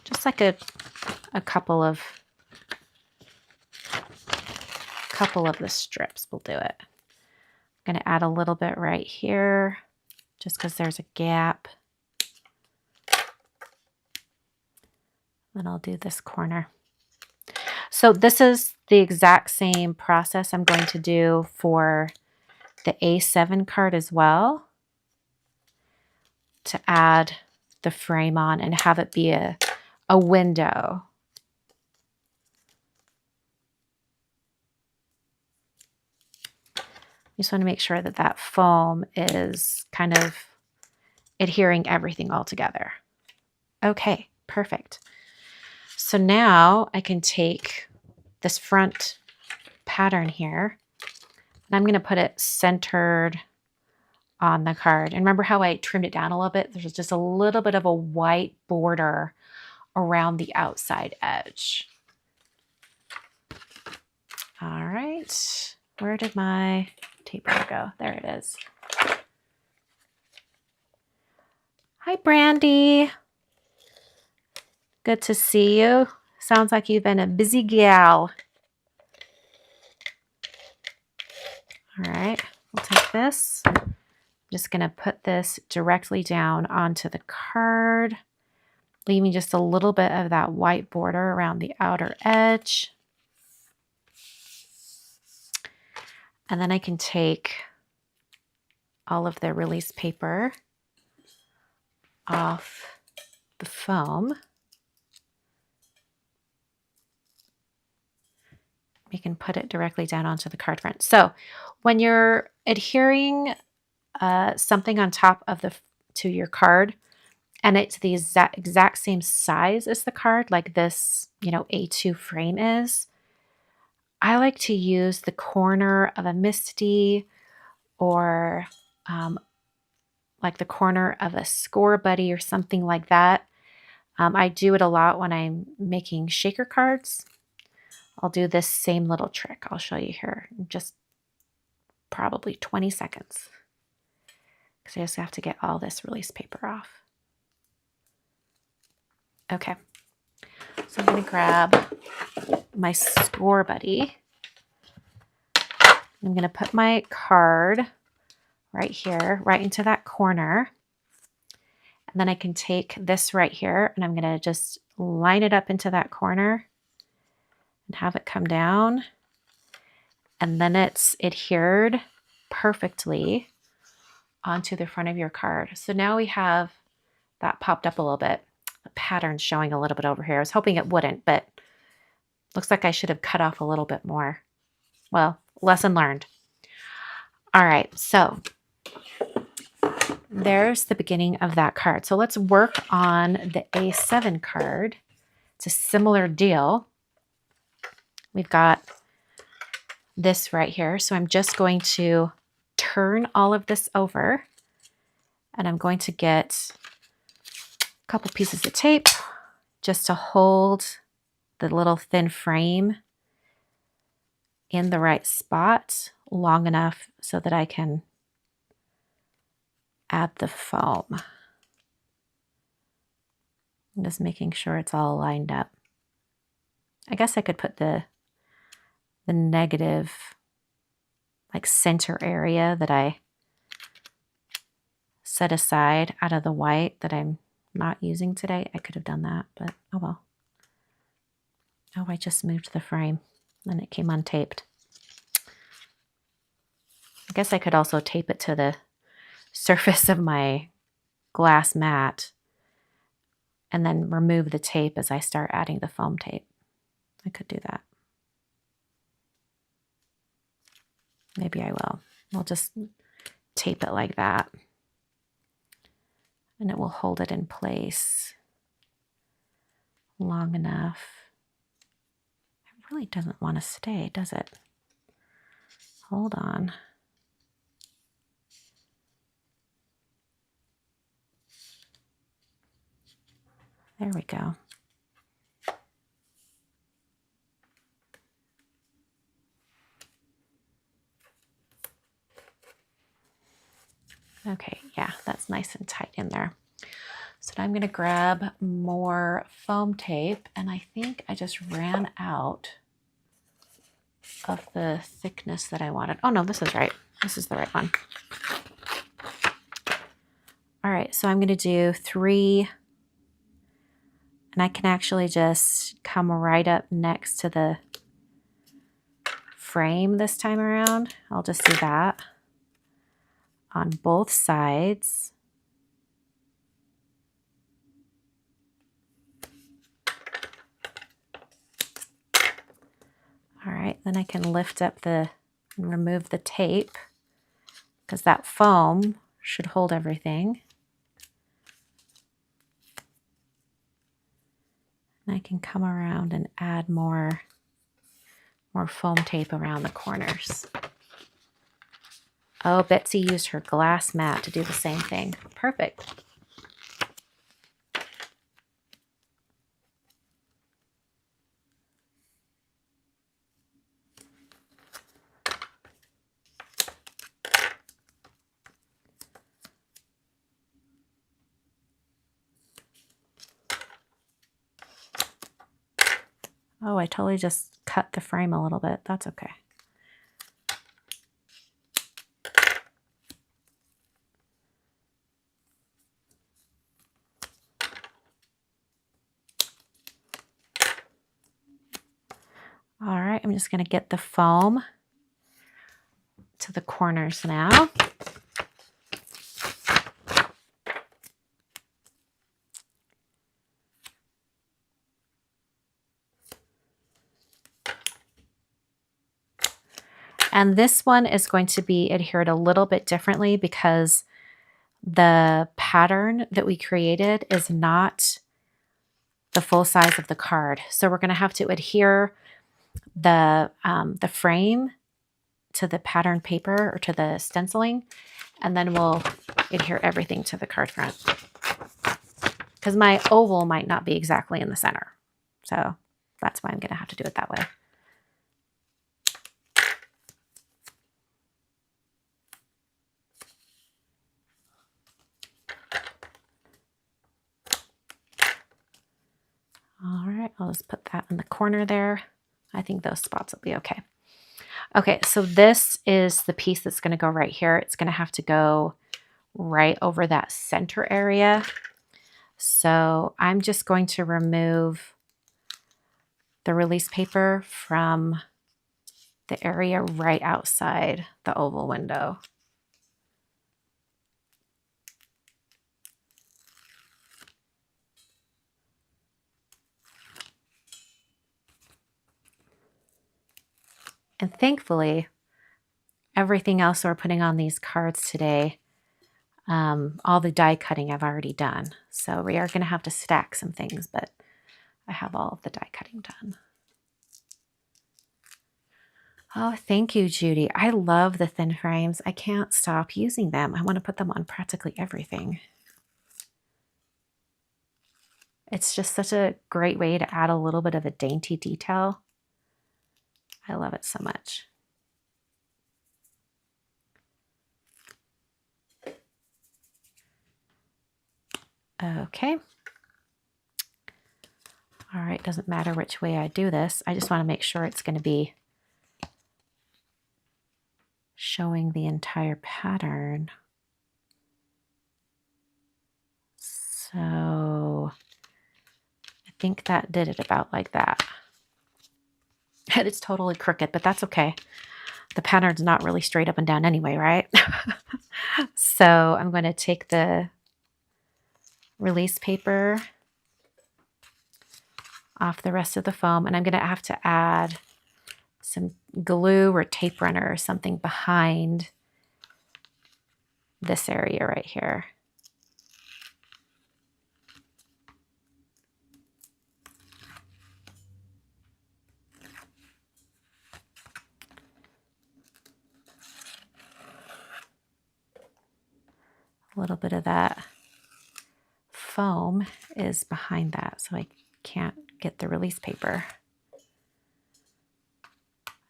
Speaker 1: Just like a couple of the strips will do it. I'm going to add a little bit right here just because there's a gap. Then I'll do this corner. So this is the exact same process I'm going to do for the A7 card as well, to add the frame on and have it be a window. You just want to make sure that that foam is kind of adhering everything all together. Okay, perfect. So now I can take this front pattern here and I'm going to put it centered on the card. And remember how I trimmed it down a little bit? There's just a little bit of a white border around the outside edge. All right, where did my taper go? There it is. Hi, Brandy. Good to see you. Sounds like you've been a busy gal. All right, we'll take this. I'm just going to put this directly down onto the card, leaving just a little bit of that white border around the outer edge. And then I can take all of the release paper off the foam. We can put it directly down onto the card front. So when you're adhering something on top of to your card, and it's the exact same size as the card, like this, A2 frame is, I like to use the corner of a MISTI or like the corner of a Score Buddy or something like that I do it a lot when I'm making shaker cards. I'll do this same little trick. I'll show you here in just probably 20 seconds. Because I just have to get all this release paper off. Okay. So I'm going to grab my Score Buddy. I'm going to put my card right here, right into that corner. And then I can take this right here and I'm going to just line it up into that corner and have it come down. And then it's adhered perfectly onto the front of your card. So now we have that popped up a little bit. The pattern's showing a little bit over here. I was hoping it wouldn't, but looks like I should have cut off a little bit more. Well, lesson learned. All right, so there's the beginning of that card. So let's work on the A7 card. It's a similar deal. We've got this right here. So I'm just going to turn all of this over and I'm going to get a couple pieces of tape just to hold the little thin frame in the right spot long enough so that I can add the foam. I'm just making sure it's all lined up. I guess I could put the negative like center area that I set aside out of the white that I'm not using today. I could have done that, but oh well. Oh, I just moved the frame and it came untaped. I guess I could also tape it to the surface of my glass mat and then remove the tape as I start adding the foam tape. I could do that. Maybe I will. I'll just tape it like that and it will hold it in place long enough. It really doesn't want to stay, does it? Hold on. There we go. Okay, yeah, that's nice and tight in there. So now I'm going to grab more foam tape, and I think I just ran out of the thickness that I wanted. Oh no, this is right. This is the right one. All right, so I'm going to do 3, and I can actually just come right up next to the frame this time around. I'll just do that on both sides. All right, then I can lift up and remove the tape because that foam should hold everything. And I can come around and add more foam tape around the corners. Oh, Betsy used her glass mat to do the same thing. Perfect. Oh, I totally just cut the frame a little bit. That's okay. All right, I'm just going to get the foam to the corners now. And this one is going to be adhered a little bit differently because the pattern that we created is not the full size of the card. So we're going to have to adhere the frame to the pattern paper or to the stenciling, and then we'll adhere everything to the card front. because my oval might not be exactly in the center. So that's why I'm going to have to do it that way. All right, I'll just put that in the corner there. I think those spots will be okay. Okay, so this is the piece that's going to go right here. It's going to have to go right over that center area. So I'm just going to remove the release paper from the area right outside the oval window. And thankfully, everything else we're putting on these cards today, all the die cutting I've already done. So we are going to have to stack some things, but I have all of the die cutting done. Oh, thank you, Judy. I love the thin frames. I can't stop using them. I want to put them on practically everything. It's just such a great way to add a little bit of a dainty detail. I love it so much. Okay. All right, doesn't matter which way I do this. I just want to make sure it's going to be showing the entire pattern. So I think that did it about like that. And it's totally crooked, but that's okay. The pattern's not really straight up and down anyway, right? So I'm going to take the release paper off the rest of the foam, and I'm going to have to add some glue or tape runner or something behind this area right here. A little bit of that foam is behind that, so I can't get the release paper.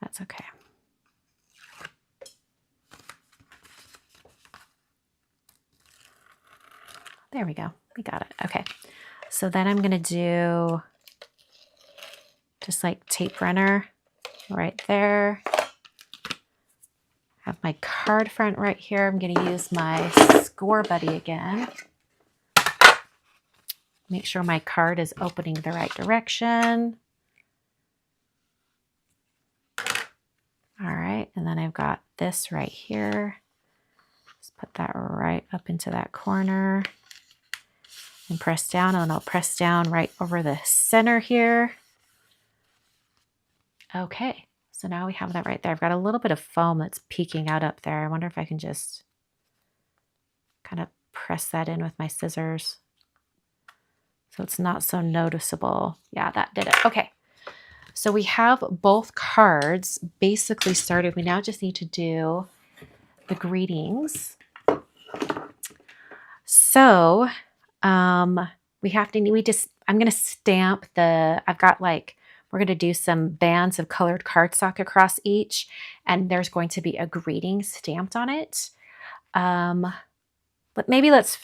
Speaker 1: That's okay. There we go. We got it. Okay. So then I'm going to do just like tape runner right there. Have my card front right here. I'm going to use my Score Buddy again. Make sure my card is opening the right direction. All right, and then I've got this right here. Just put that right up into that corner and press down, and I'll press down right over the center here. Okay, so now we have that right there. I've got a little bit of foam that's peeking out up there. I wonder if I can just kind of press that in with my scissors so it's not so noticeable. Yeah, that did it. Okay, so we have both cards basically started. We now just need to do the greetings. So I'm going to stamp I've got like, we're going to do some bands of colored cardstock across each, and there's going to be a greeting stamped on it. But maybe let's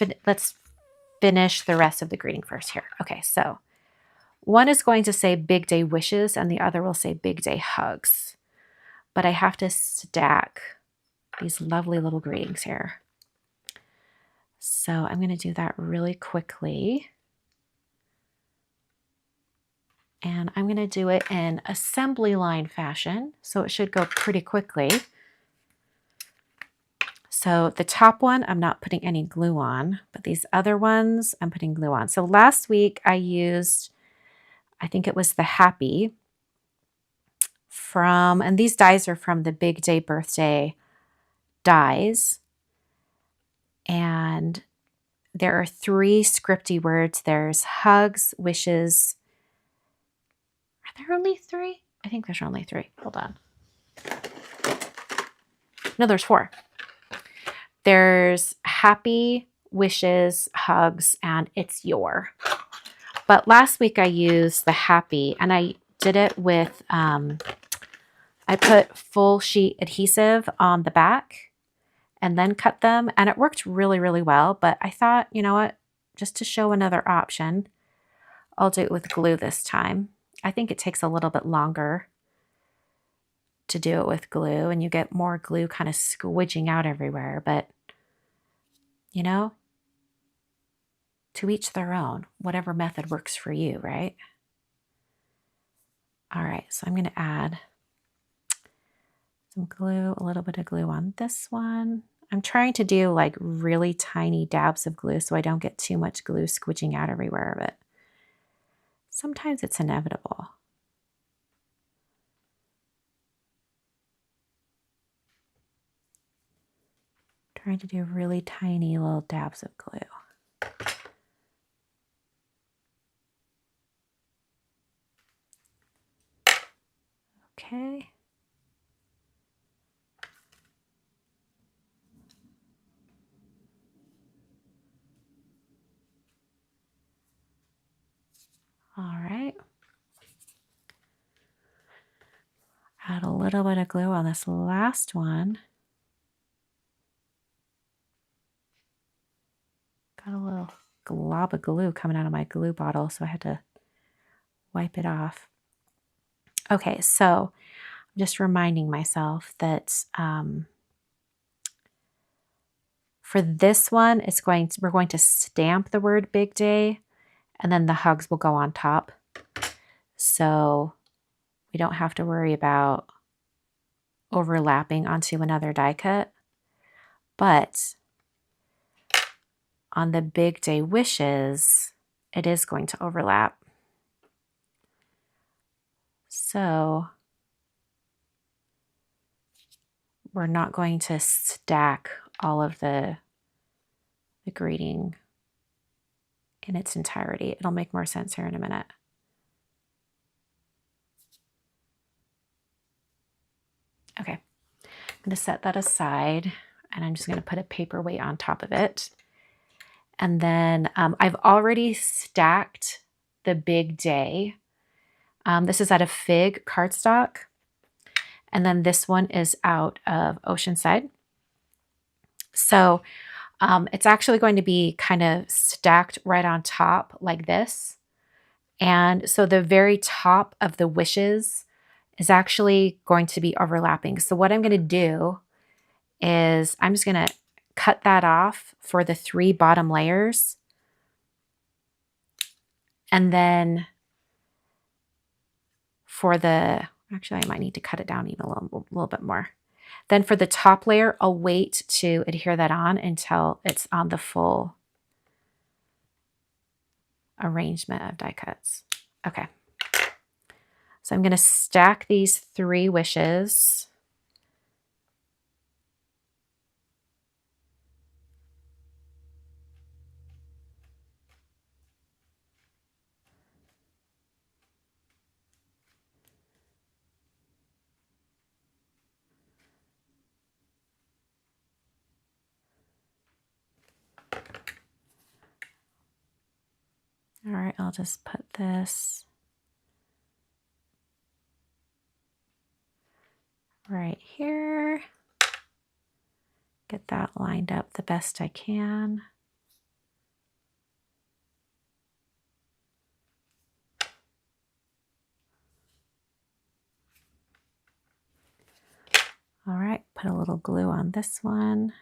Speaker 1: finish the rest of the greeting first here. Okay, so one is going to say Big Day Wishes, and the other will say Big Day Hugs. But I have to stack these lovely little greetings here. So I'm going to do that really quickly. And I'm going to do it in assembly line fashion, so it should go pretty quickly. So the top one, I'm not putting any glue on, but these other ones, I'm putting glue on. So last week I used, I think it was the Happy and these dies are from the Big Day Birthday dies. And there are 3 scripty words. There's hugs, wishes. Are there only 3? I think there's only 3. Hold on. No, there's 4. There's happy, wishes, hugs, and it's your. But last week I used the Happy, and I did it with, I put full sheet adhesive on the back and then cut them, and it worked really, really well. But I thought, you know what, just to show another option, I'll do it with glue this time. I think it takes a little bit longer to do it with glue, and you get more glue kind of squidging out everywhere. But, you know, to each their own, whatever method works for you, right? All right, so I'm going to add some glue, a little bit of glue on this one. I'm trying to do like really tiny dabs of glue so I don't get too much glue squidging out everywhere, but sometimes it's inevitable. Trying to do really tiny little dabs of glue. Okay. All right. Add a little bit of glue on this last one. Got a little glob of glue coming out of my glue bottle, so I had to wipe it off. Okay, so I'm just reminding myself that for this one, we're going to stamp the word Big Day, and then the hugs will go on top. So we don't have to worry about overlapping onto another die cut. But on the Big Day wishes, it is going to overlap. So we're not going to stack all of the greeting in its entirety. It'll make more sense here in a minute. Okay, I'm going to set that aside, and I'm just going to put a paperweight on top of it. And then I've already stacked the Big Day. This is out of Fig cardstock. And then this one is out of Oceanside. So it's actually going to be kind of stacked right on top like this. And so the very top of the wishes is actually going to be overlapping. So what I'm going to do is I'm just going to cut that off for the 3 bottom layers. And then for the, actually I might need to cut it down even a little bit more. Then for the top layer, I'll wait to adhere that on until it's on the full arrangement of die cuts. Okay. So I'm going to stack these 3 wishes. All right, I'll just put this right here. Get that lined up the best I can. All right, put a little glue on this one.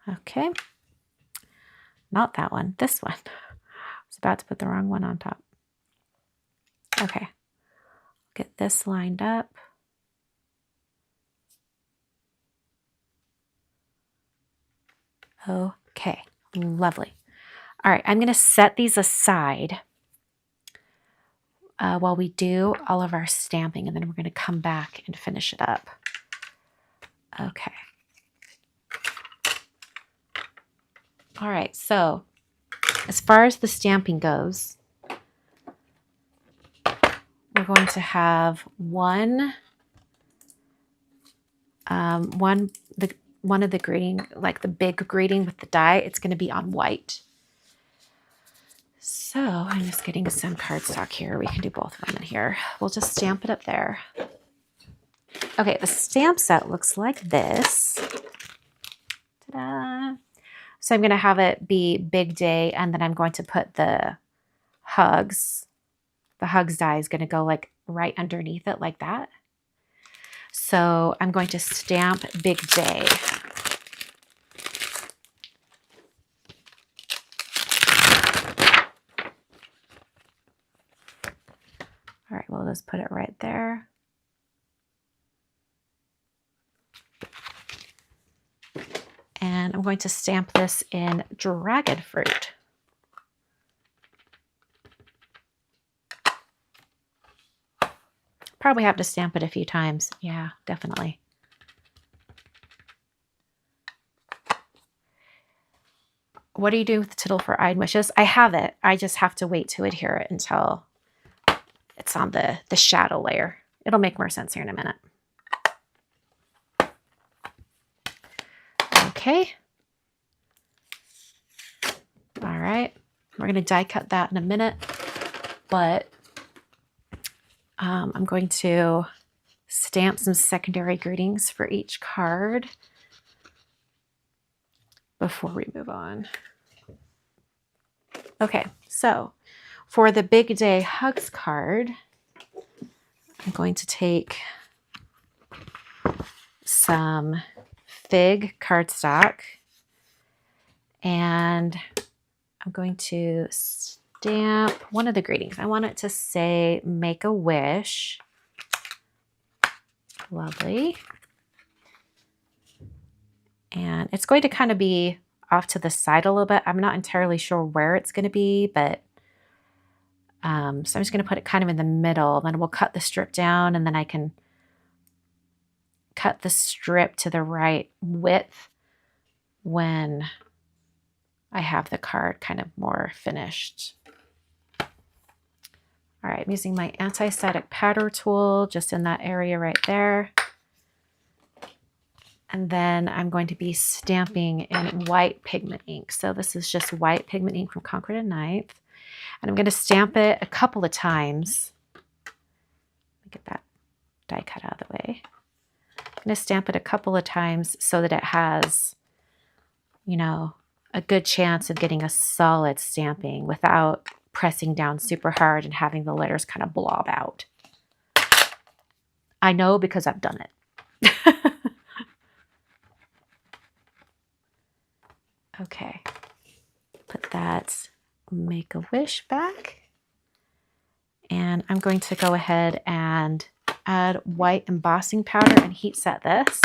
Speaker 1: Okay, not that one, this one. I was about to put the wrong one on top. Okay, get this lined up. Okay, lovely. All right, I'm going to set these aside while we do all of our stamping, and then we're going to come back and finish it up. Okay. All right, so as far as the stamping goes, we're going to have one of the greeting, like the big greeting with the die. It's going to be on white. So I'm just getting some cardstock here. We can do both of them in here. We'll just stamp it up there. Okay, the stamp set looks like this. Ta-da! So I'm going to have it be Big Day, and then I'm going to put the hugs. The hugs die is going to go like right underneath it like that. So I'm going to stamp Big Day. All right, we'll just put it right there. And I'm going to stamp this in dragon fruit. Probably have to stamp it a few times. Yeah, definitely. What are you doing with the Tittle for Eyed Wishes? I have it. I just have to wait to adhere it until it's on the shadow layer. It'll make more sense here in a minute. Okay. All right. We're going to die cut that in a minute, but I'm going to stamp some secondary greetings for each card before we move on. Okay, so for the Big Day Hugs card, I'm going to take some fig cardstock and I'm going to stamp one of the greetings. I want it to say make a wish. Lovely. And it's going to kind of be off to the side a little bit. I'm not entirely sure where it's going to be, but so I'm just going to put it kind of in the middle. Then we'll cut the strip down and then I can cut the strip to the right width when I have the card kind of more finished. All right, I'm using my anti-static powder tool just in that area right there. And then I'm going to be stamping in white pigment ink. So this is just white pigment ink from Concord and Ninth. And I'm going to stamp it a couple of times. Let me get that die cut out of the way. I'm going to stamp it a couple of times so that it has, you know, a good chance of getting a solid stamping without pressing down super hard and having the letters kind of blob out. I know because I've done it. Okay, put that Make a Wish back. And I'm going to go ahead and add white embossing powder and heat set this.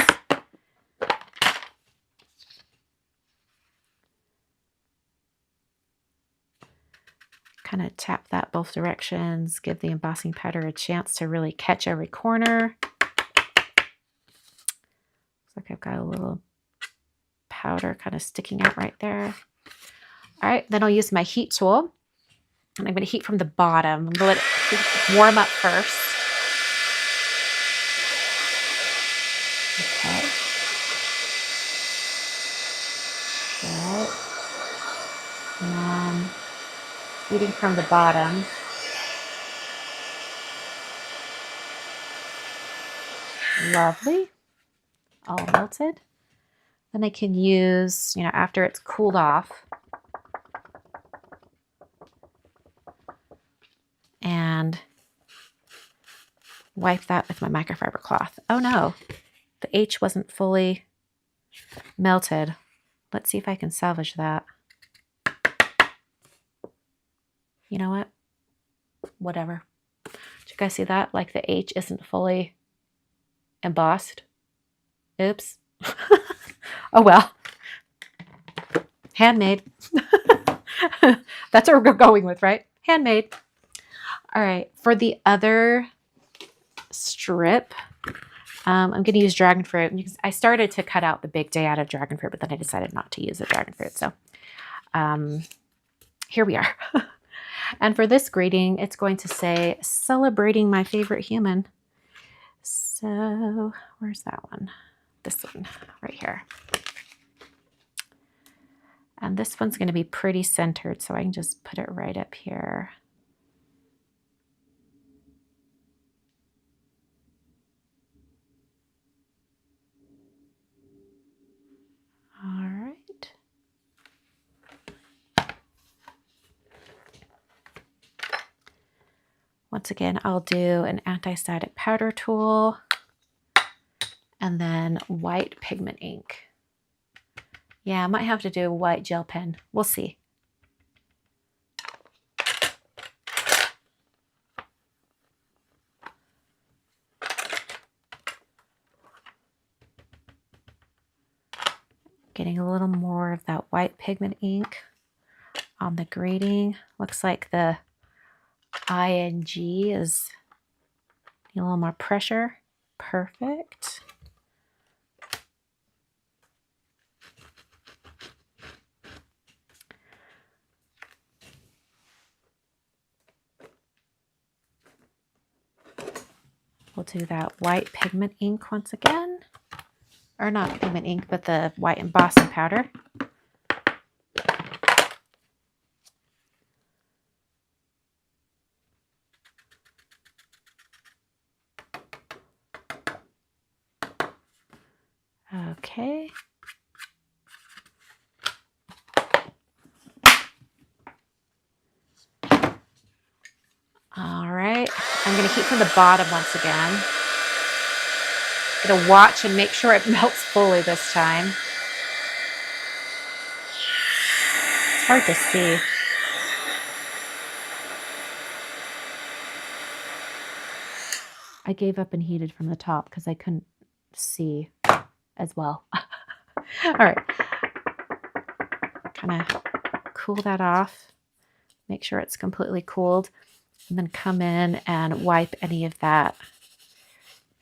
Speaker 1: Kind of tap that both directions, give the embossing powder a chance to really catch every corner. Looks like I've got a little powder kind of sticking out right there. All right, then I'll use my heat tool and I'm going to heat from the bottom. I'm going to let it warm up first. Okay. Good. And then heating from the bottom. Lovely. All melted. Then I can use, you know, after it's cooled off, and wipe that with my microfiber cloth. Oh no, the H wasn't fully melted. Let's see if I can salvage that. You know what? Whatever. Did you guys see that? Like the H isn't fully embossed. Oops. Oh well. Handmade. That's what we're going with, right? Handmade. All right. For the other strip, I'm going to use dragon fruit. I started to cut out the Big Day out of dragon fruit, but then I decided not to use the dragon fruit. So here we are. And for this greeting, it's going to say, celebrating my favorite human. So where's that one? This one right here. And this one's going to be pretty centered, so I can just put it right up here. All right. Once again, I'll do an anti-static powder tool and then white pigment ink. Yeah, I might have to do a white gel pen. We'll see. Getting a little more of that white pigment ink on the grading. Looks like the ING is a little more pressure. Perfect. We'll do that white pigment ink once again. Or not pigment ink, but the white embossing powder. Okay. All right. I'm going to heat from the bottom once again. Going to watch and make sure it melts fully this time. It's hard to see. I gave up and heated from the top because I couldn't see as well. All right. Kind of cool that off. Make sure it's completely cooled. And then come in and wipe any of that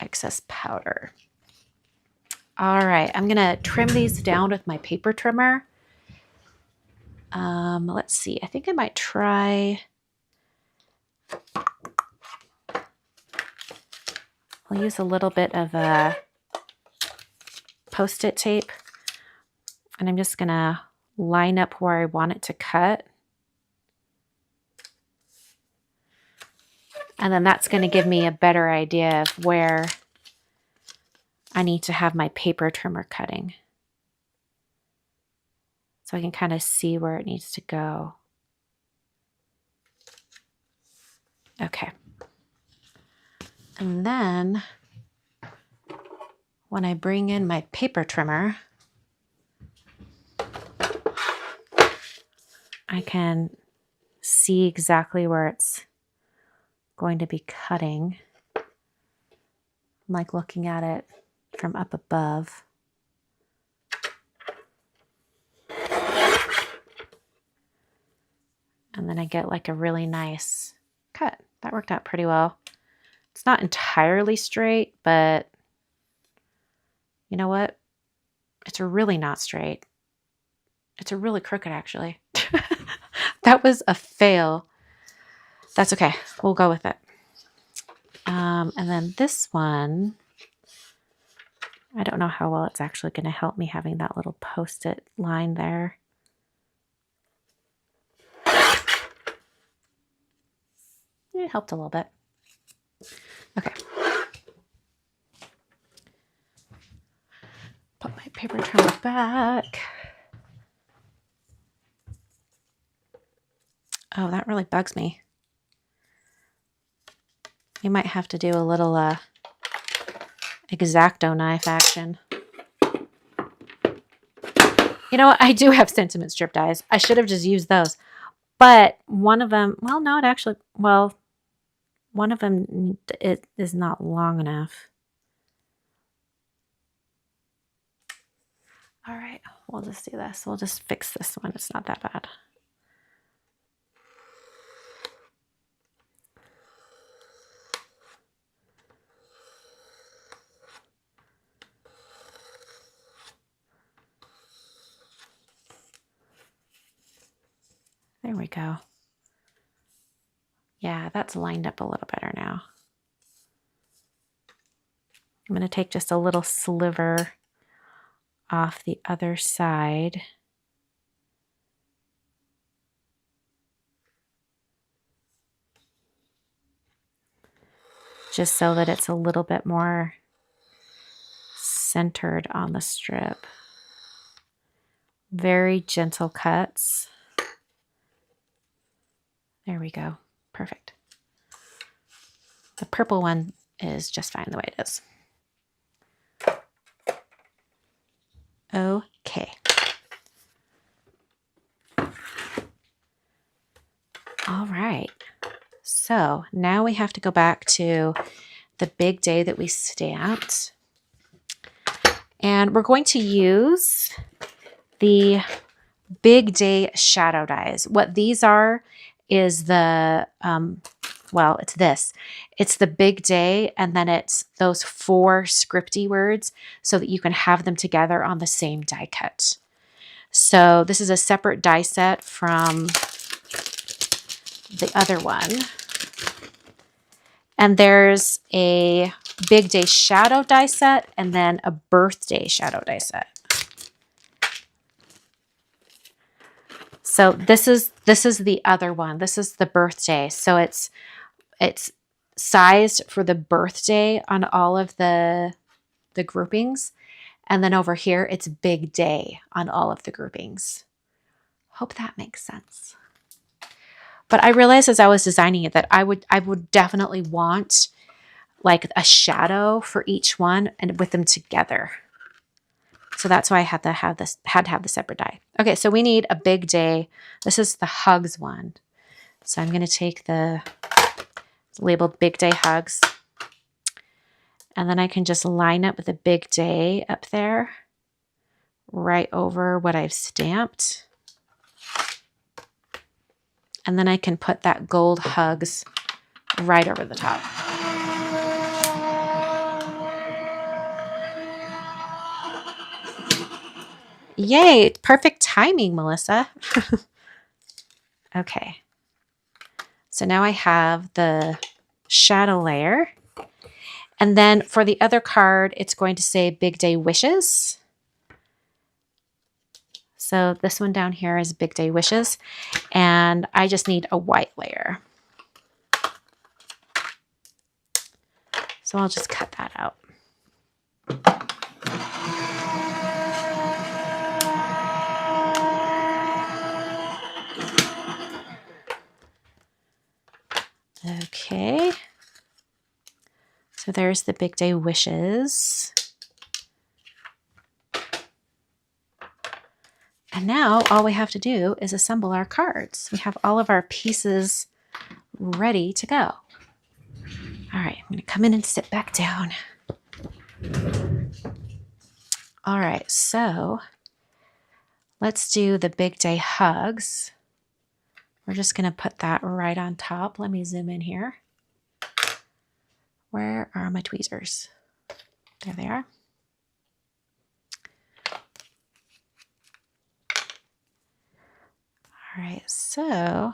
Speaker 1: excess powder. All right, I'm gonna trim these down with my paper trimmer. Let's see, I think I might try, I'll use a little bit of a Post-it tape, and I'm just gonna line up where I want it to cut. And then that's gonna give me a better idea of where I need to have my paper trimmer cutting. So I can kind of see where it needs to go. Okay. And then when I bring in my paper trimmer, I can see exactly where it's going to be cutting. I'm like looking at it from up above. And then I get like a really nice cut. That worked out pretty well. It's not entirely straight, but you know what? It's really not straight. It's really crooked, actually. That was a fail. That's okay. We'll go with it. And then this one, I don't know how well it's actually going to help me having that little Post-it line there. It helped a little bit. Okay. Put my paper trimmer back. Oh, that really bugs me. You might have to do a little X-Acto knife action. You know what? I do have sentiment strip dies. I should have just used those. But one of them, well, no, it actually, well, one of them, it is not long enough. All right, we'll just do this. We'll just fix this one. It's not that bad. There we go. Yeah, that's lined up a little better now. I'm going to take just a little sliver off the other side. Just so that it's a little bit more centered on the strip. Very gentle cuts. There we go. Perfect. The purple one is just fine the way it is. Okay. All right. So now we have to go back to the big day that we stamped. And we're going to use the Big Day shadow dies. What these are is the, well, it's this. It's the Big Day, and then it's those 4 scripty words so that you can have them together on the same die cut. So this is a separate die set from the other one. And there's a Big Day shadow die set and then a birthday shadow die set. So this is the other one. This is the birthday. So it's sized for the birthday on all of the groupings. And then over here, it's Big Day on all of the groupings. Hope that makes sense. But I realized as I was designing it that I would definitely want like a shadow for each one and with them together. So that's why I had to have the separate die. Okay, so we need a Big Day. This is the hugs one. So I'm going to take the labeled Big Day hugs. And then I can just line up with a Big Day up there, right over what I've stamped. And then I can put that gold hugs right over the top. Yay, perfect timing, Melissa. Okay. So now I have the shadow layer. And then for the other card, it's going to say Big Day Wishes. So this one down here is Big Day Wishes. And I just need a white layer. So I'll just cut that out. Okay. So there's the Big Day Wishes. And now all we have to do is assemble our cards. We have all of our pieces ready to go. All right, I'm going to come in and sit back down. All right, so let's do the Big Day hugs. We're just going to put that right on top. Let me zoom in here. Where are my tweezers? There they are. All right, so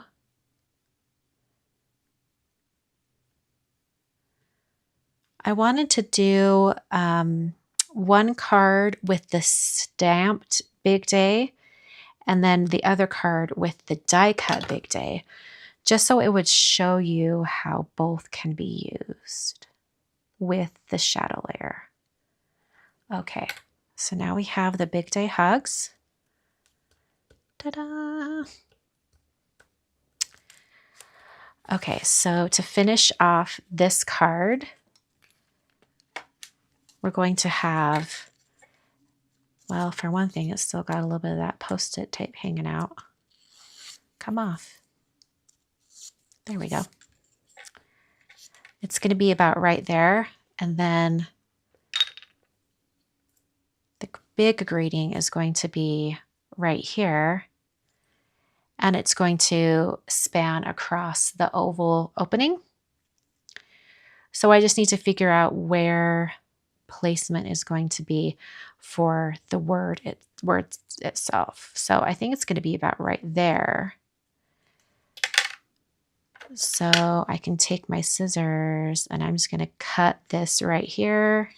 Speaker 1: I wanted to do one card with the stamped Big Day and then the other card with the die cut Big Day, just so it would show you how both can be used with the shadow layer. Okay, so now we have the Big Day hugs. Ta-da! Okay, so to finish off this card, we're going to have, well, for one thing, it's still got a little bit of that Post-it tape hanging out. Come off. There we go. It's going to be about right there. And then the big greeting is going to be right here. And it's going to span across the oval opening. So I just need to figure out where placement is going to be for the word itself. So I think it's going to be about right there. So I can take my scissors and I'm just going to cut this right here.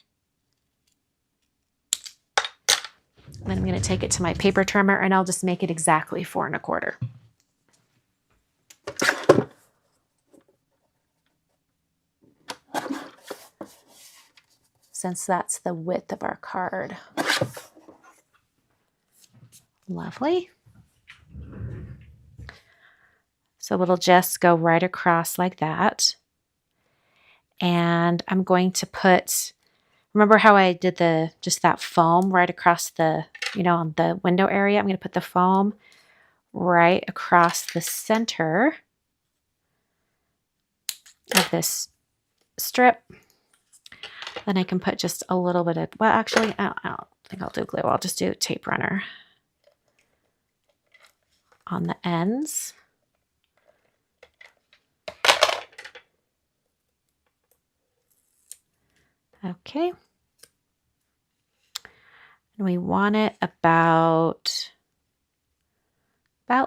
Speaker 1: Then I'm going to take it to my paper trimmer and I'll just make it exactly 4 1/4. Since that's the width of our card. Lovely. So it'll just go right across like that. And I'm going to put, remember how I did just that foam right across the, on the window area? I'm going to put the foam right across the center of this strip. Then I can put just a little bit of, well, actually, I don't think I'll do glue. I'll just do tape runner on the ends. Okay. And we want it about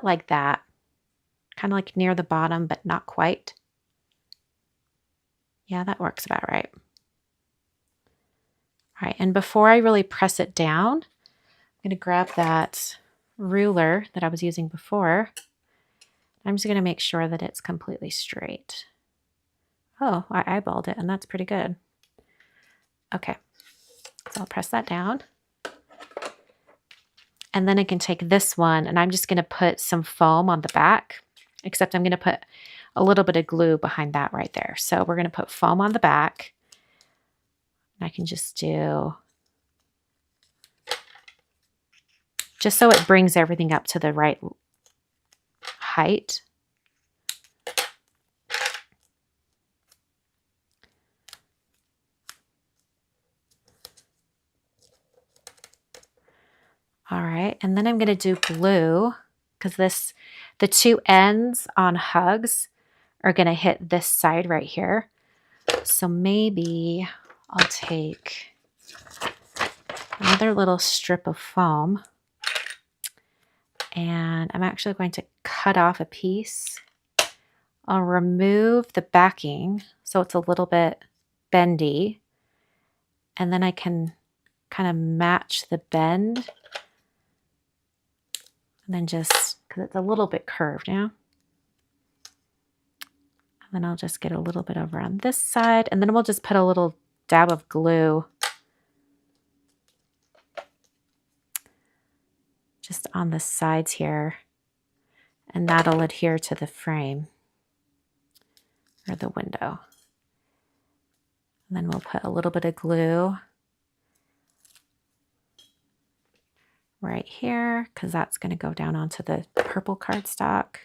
Speaker 1: like that. Kind of like near the bottom, but not quite. Yeah, that works about right. All right, and before I really press it down, I'm going to grab that ruler that I was using before. I'm just going to make sure that it's completely straight. Oh, I eyeballed it, and that's pretty good. Okay, so I'll press that down. And then I can take this one, and I'm just going to put some foam on the back, except I'm going to put a little bit of glue behind that right there. So we're going to put foam on the back. And I can just do, just so it brings everything up to the right height. All right, and then I'm going to do glue because the two ends on hugs are going to hit this side right here. So maybe I'll take another little strip of foam and I'm actually going to cut off a piece. I'll remove the backing so it's a little bit bendy, and then I can kind of match the bend. And then just, because it's a little bit curved now. And then I'll just get a little bit over on this side. And then we'll just put a little dab of glue just on the sides here. And that'll adhere to the frame or the window. And then we'll put a little bit of glue right here because that's going to go down onto the purple cardstock.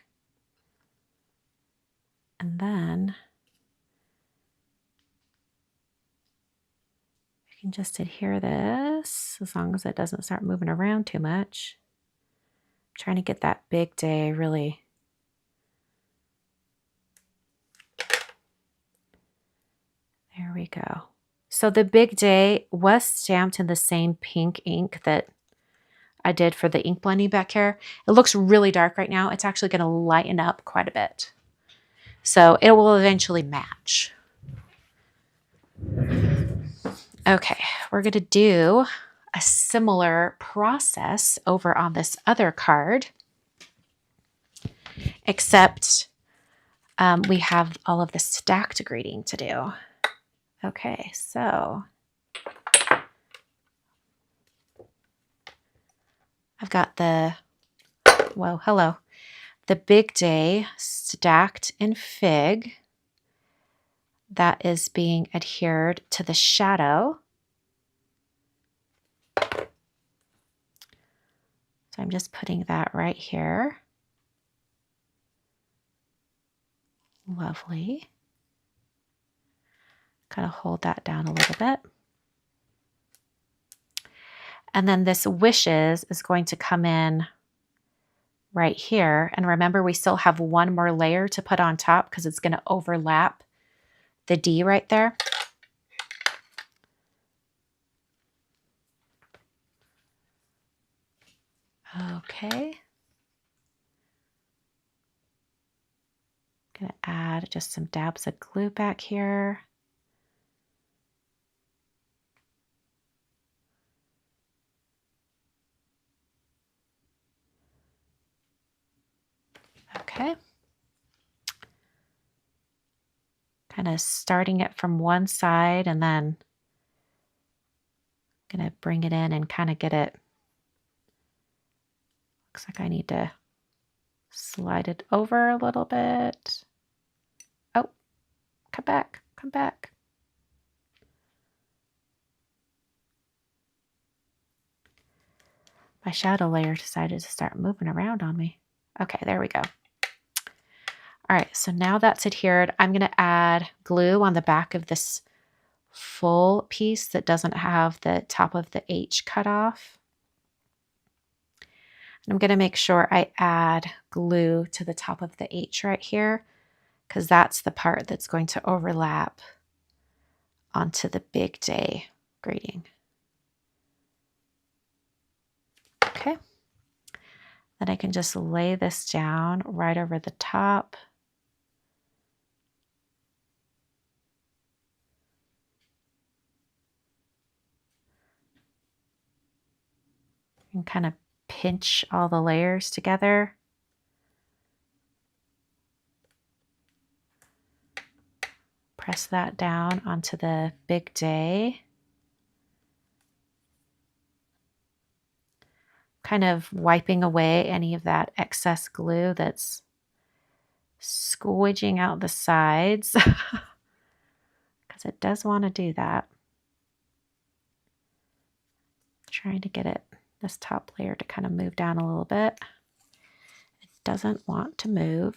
Speaker 1: And then I can just adhere this as long as it doesn't start moving around too much. I'm trying to get that big day really. There we go. So the big day was stamped in the same pink ink that I did for the ink blending back here. It looks really dark right now. It's actually going to lighten up quite a bit. So it will eventually match. Okay, we're going to do a similar process over on this other card, except we have all of the stacked greeting to do. Okay, so I've got the, well, hello, the big day stacked in fig that is being adhered to the shadow. So I'm just putting that right here. Lovely. Kind of hold that down a little bit. And then this wishes is going to come in right here. And remember, we still have one more layer to put on top because it's going to overlap the D right there. Okay. Gonna add just some dabs of glue back here. Okay. Kind of starting it from one side and then gonna bring it in and kind of get it. Looks like I need to slide it over a little bit. Oh, come back, come back. My shadow layer decided to start moving around on me. Okay, there we go. All right, so now that's adhered. I'm going to add glue on the back of this full piece that doesn't have the top of the H cut off. And I'm going to make sure I add glue to the top of the H right here, because that's the part that's going to overlap onto the Big Day grading. Okay. Then I can just lay this down right over the top. And kind of pinch all the layers together. Press that down onto the Big Day. Kind of wiping away any of that excess glue that's squidging out the sides, because it does want to do that. Trying to get it, this top layer, to kind of move down a little bit. It doesn't want to move.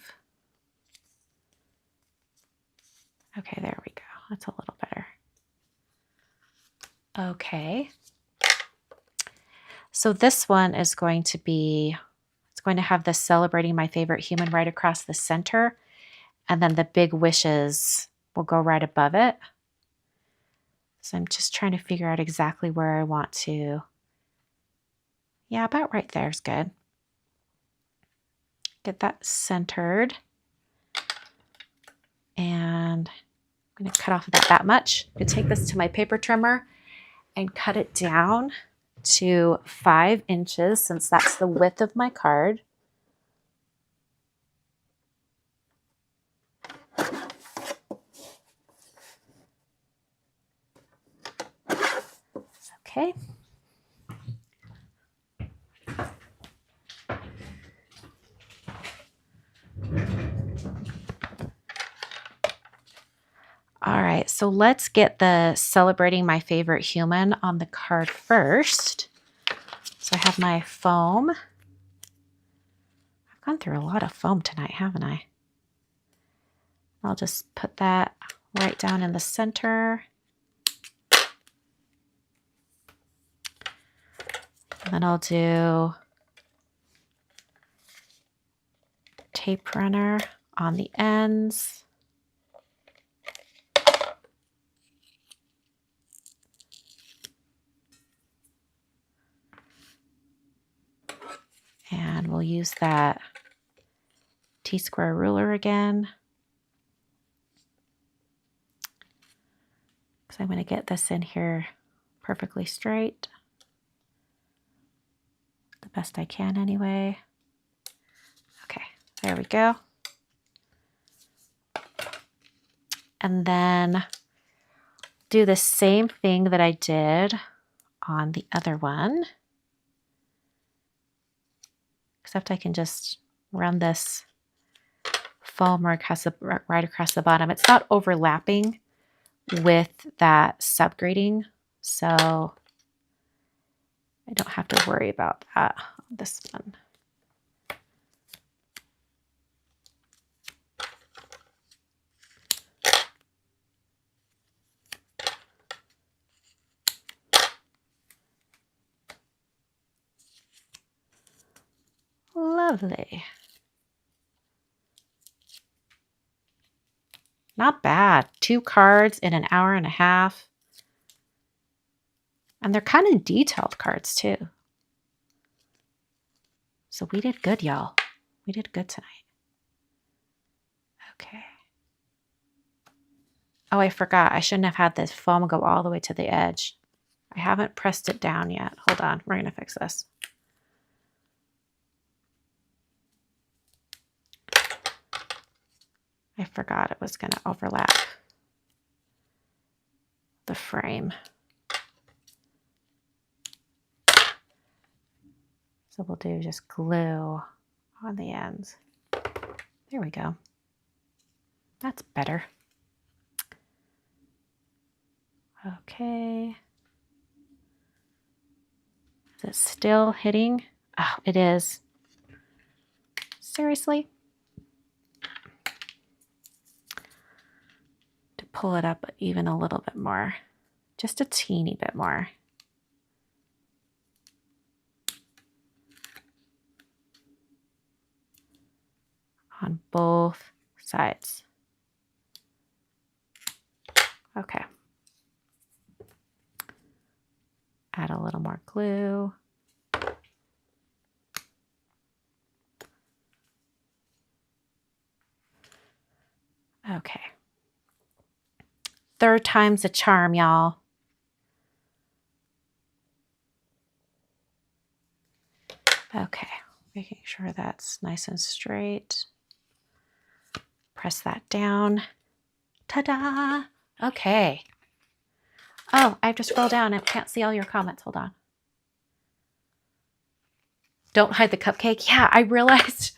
Speaker 1: Okay, there we go. That's a little better. Okay. So this one is going to be, it's going to have the Celebrating My Favorite Human right across the center, and then the big wishes will go right above it. So I'm just trying to figure out exactly where I want to. Yeah, about right there is good. Get that centered. And I'm going to cut off about that much. I'm going to take this to my paper trimmer and cut it down to 5 inches, since that's the width of my card. Okay. All right, so let's get the Celebrating My Favorite Human on the card first. So I have my foam. I've gone through a lot of foam tonight, haven't I? I'll just put that right down in the center. And then I'll do tape runner on the ends. And we'll use that T-square ruler again, because I'm going to get this in here perfectly straight. The best I can anyway. Okay, there we go. And then do the same thing that I did on the other one, except I can just run this foam right across the bottom. It's not overlapping with that subgrading, so I don't have to worry about that on this one. Lovely. Not bad. 2 cards in an hour and a half. And they're kind of detailed cards too. So we did good, y'all. We did good tonight. Okay. Oh, I forgot. I shouldn't have had this foam go all the way to the edge. I haven't pressed it down yet. Hold on. We're going to fix this. I forgot it was going to overlap the frame. So we'll do just glue on the ends. There we go. That's better. Okay. Is it still hitting? Oh, it is. Seriously? To pull it up even a little bit more. Just a teeny bit more. On both sides. Okay. Add a little more glue. Okay. Third time's a charm, y'all. Okay, making sure that's nice and straight. Press that down. Ta-da! Okay. Oh, I have to scroll down. I can't see all your comments. Hold on. Don't hide the cupcake. Yeah, I realized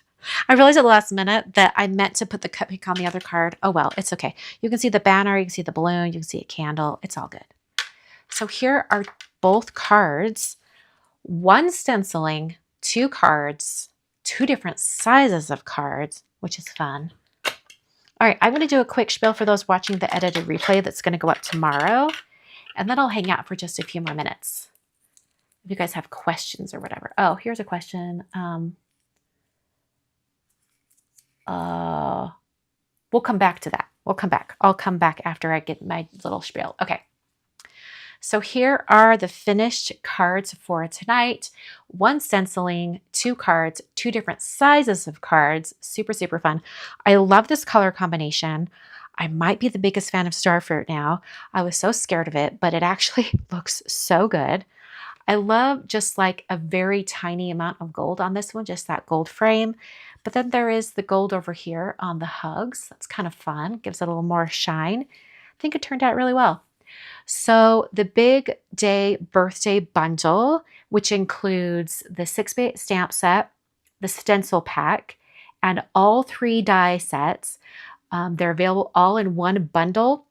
Speaker 1: at the last minute that I meant to put the cupcake on the other card. Oh, well, it's okay. You can see the banner. You can see the balloon. You can see a candle. It's all good. So here are both cards. One stenciling, 2 cards, 2 different sizes of cards, which is fun. All right, I'm going to do a quick spiel for those watching the edited replay that's going to go up tomorrow, and then I'll hang out for just a few more minutes. If you guys have questions or whatever. Oh, here's a question. We'll come back to that. We'll come back. I'll come back after I get my little spiel. Okay. So here are the finished cards for tonight. 1 stenciling, 2 cards, 2 different sizes of cards. Super, super fun. I love this color combination. I might be the biggest fan of Starfruit now. I was so scared of it, but it actually looks so good. I love just like a very tiny amount of gold on this one, just that gold frame. But then there is the gold over here on the hugs. That's kind of fun. Gives it a little more shine. I think it turned out really well. So the Big Day Birthday Bundle, which includes the 6-bit stamp set, the stencil pack, and all 3 die sets. They're available all in one bundle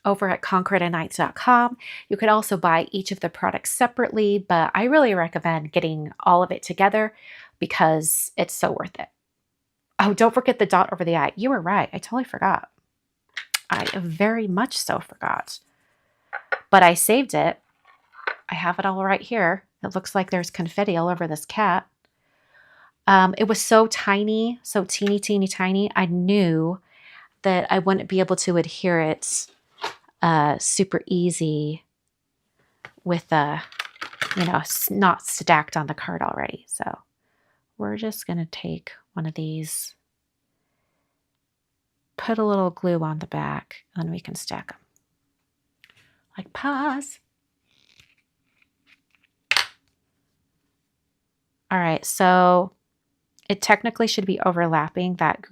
Speaker 1: over at conqueritanites.com. You could also buy each of the products separately, but I really recommend getting all of it together because it's so worth it. Oh, don't forget the dot over the eye. You were right. I totally forgot. I very much so forgot. But I saved it. I have it all right here. It looks like there's confetti all over this cat. It was so tiny, so teeny, teeny, tiny. I knew that I wouldn't be able to adhere it super easy with not stacked on the card already. So we're just going to take one of these, put a little glue on the back, and then we can stack them. Like pause. All right, so it technically should be overlapping that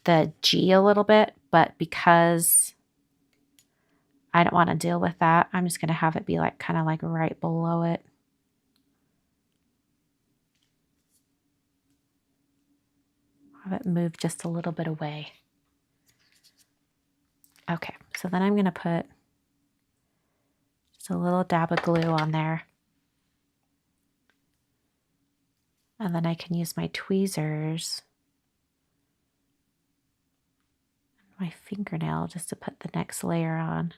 Speaker 1: the G a little bit, but because I don't want to deal with that, I'm just going to have it be like kind of like right below it. Have it move just a little bit away. Okay, so then I'm going to put just a little dab of glue on there. And then I can use my tweezers, my fingernail, just to put the next layer on.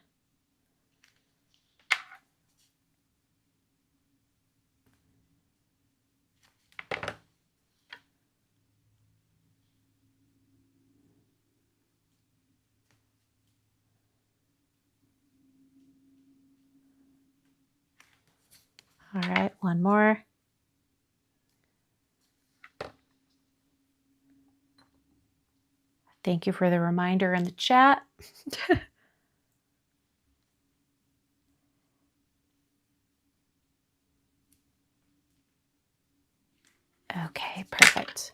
Speaker 1: All right, one more. Thank you for the reminder in the chat. Okay, perfect.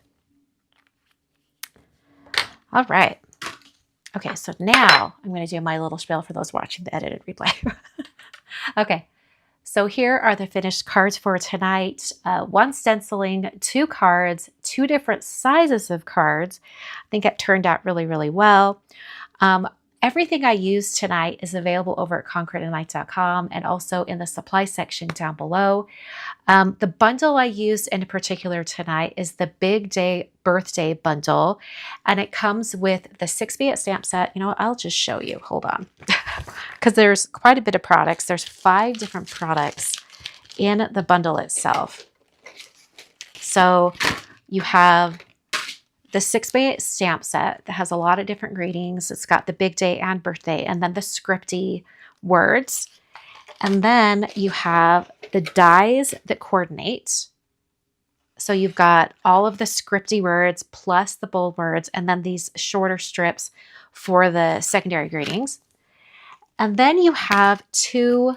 Speaker 1: All right. Okay, so now I'm going to do my little spiel for those watching the edited replay. Okay, so here are the finished cards for tonight. One stenciling, 2 cards, 2 different sizes of cards. I think it turned out really, really well. Everything I used tonight is available over at concreteandlight.com and also in the supply section down below. The bundle I used in particular tonight is the Big Day Birthday Bundle, and it comes with the 6x8 stamp set. You know what? I'll just show you. Hold on. Because there's quite a bit of products. There's 5 different products in the bundle itself. So you have the 6x8 stamp set that has a lot of different greetings. It's got the big day and birthday, and then the scripty words. And then you have the dies that coordinate. So you've got all of the scripty words plus the bold words, and then these shorter strips for the secondary greetings. And then you have 2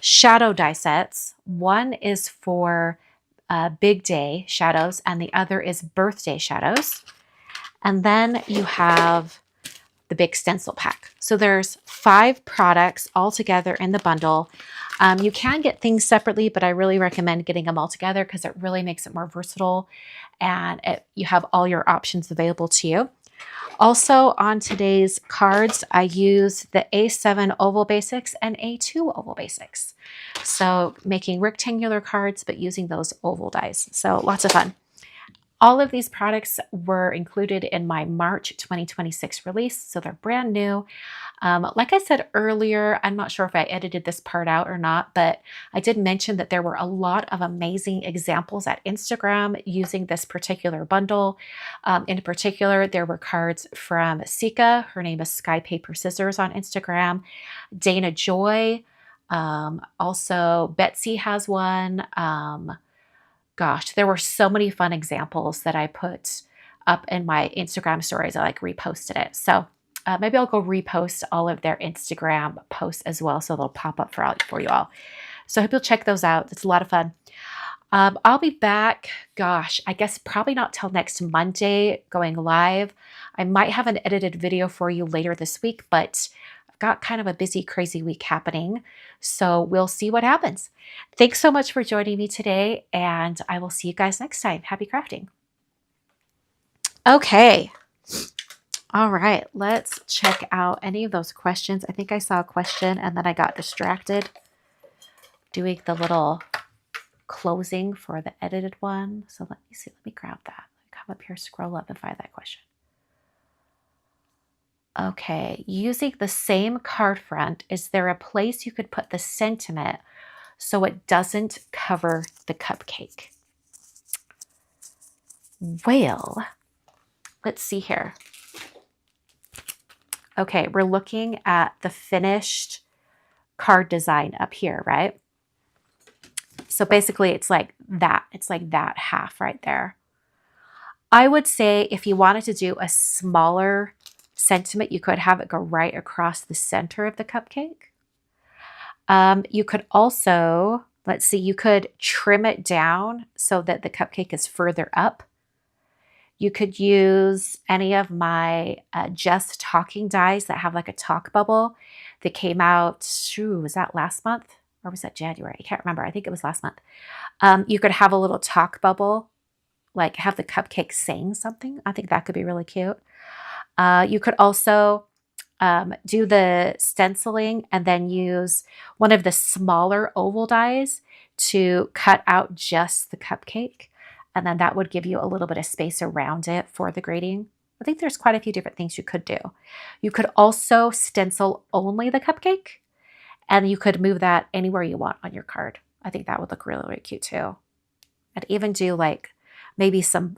Speaker 1: shadow die sets. One is for big day shadows, and the other is birthday shadows. And then you have the big stencil pack. So there's 5 products all together in the bundle. You can get things separately, but I really recommend getting them all together because it really makes it more versatile and you have all your options available to you. Also on today's cards, I use the A7 oval basics and A2 oval basics. So making rectangular cards, but using those oval dies. So lots of fun. All of these products were included in my March 2026 release, so they're brand new. Like I said earlier, I'm not sure if I edited this part out or not, but I did mention that there were a lot of amazing examples at Instagram using this particular bundle. In particular, there were cards from Sika. Her name is Sky Paper Scissors on Instagram. Dana Joy. Also, Betsy has one. Gosh, there were so many fun examples that I put up in my Instagram stories. I reposted it. So maybe I'll go repost all of their Instagram posts as well, so they'll pop up for you all. So I hope you'll check those out. It's a lot of fun. I'll be back, gosh, I guess probably not till next Monday going live. I might have an edited video for you later this week, but I've got kind of a busy, crazy week happening. So we'll see what happens. Thanks so much for joining me today, and I will see you guys next time. Happy crafting. Okay. All right, let's check out any of those questions. I think I saw a question and then I got distracted doing the little closing for the edited one. So let me see. Let me grab that. Come up here, scroll up and find that question. Okay, using the same card front, is there a place you could put the sentiment so it doesn't cover the cupcake? Well, let's see here. Okay, we're looking at the finished card design up here, right? So basically it's like that. It's like that half right there. I would say if you wanted to do a smaller sentiment, you could have it go right across the center of the cupcake. You could also, let's see, you could trim it down so that the cupcake is further up. You could use any of my Just Talking dies that have like a talk bubble that came out, was that last month or was that January? I can't remember. I think it was last month. You could have a little talk bubble, like have the cupcake saying something. I think that could be really cute. You could also do the stenciling and then use one of the smaller oval dies to cut out just the cupcake. And then that would give you a little bit of space around it for the grading. I think there's quite a few different things you could do. You could also stencil only the cupcake, and you could move that anywhere you want on your card. I think that would look really, really cute too. I'd even do like maybe some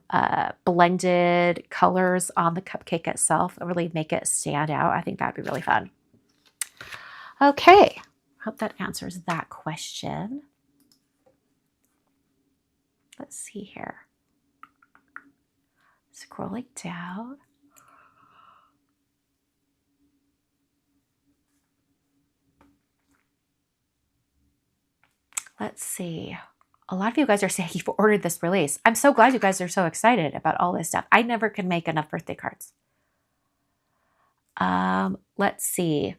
Speaker 1: blended colors on the cupcake itself and really make it stand out. I think that'd be really fun. Okay, hope that answers that question. Let's see here. Scrolling down. Let's see. A lot of you guys are saying you've ordered this release. I'm so glad you guys are so excited about all this stuff. I never can make enough birthday cards. Let's see.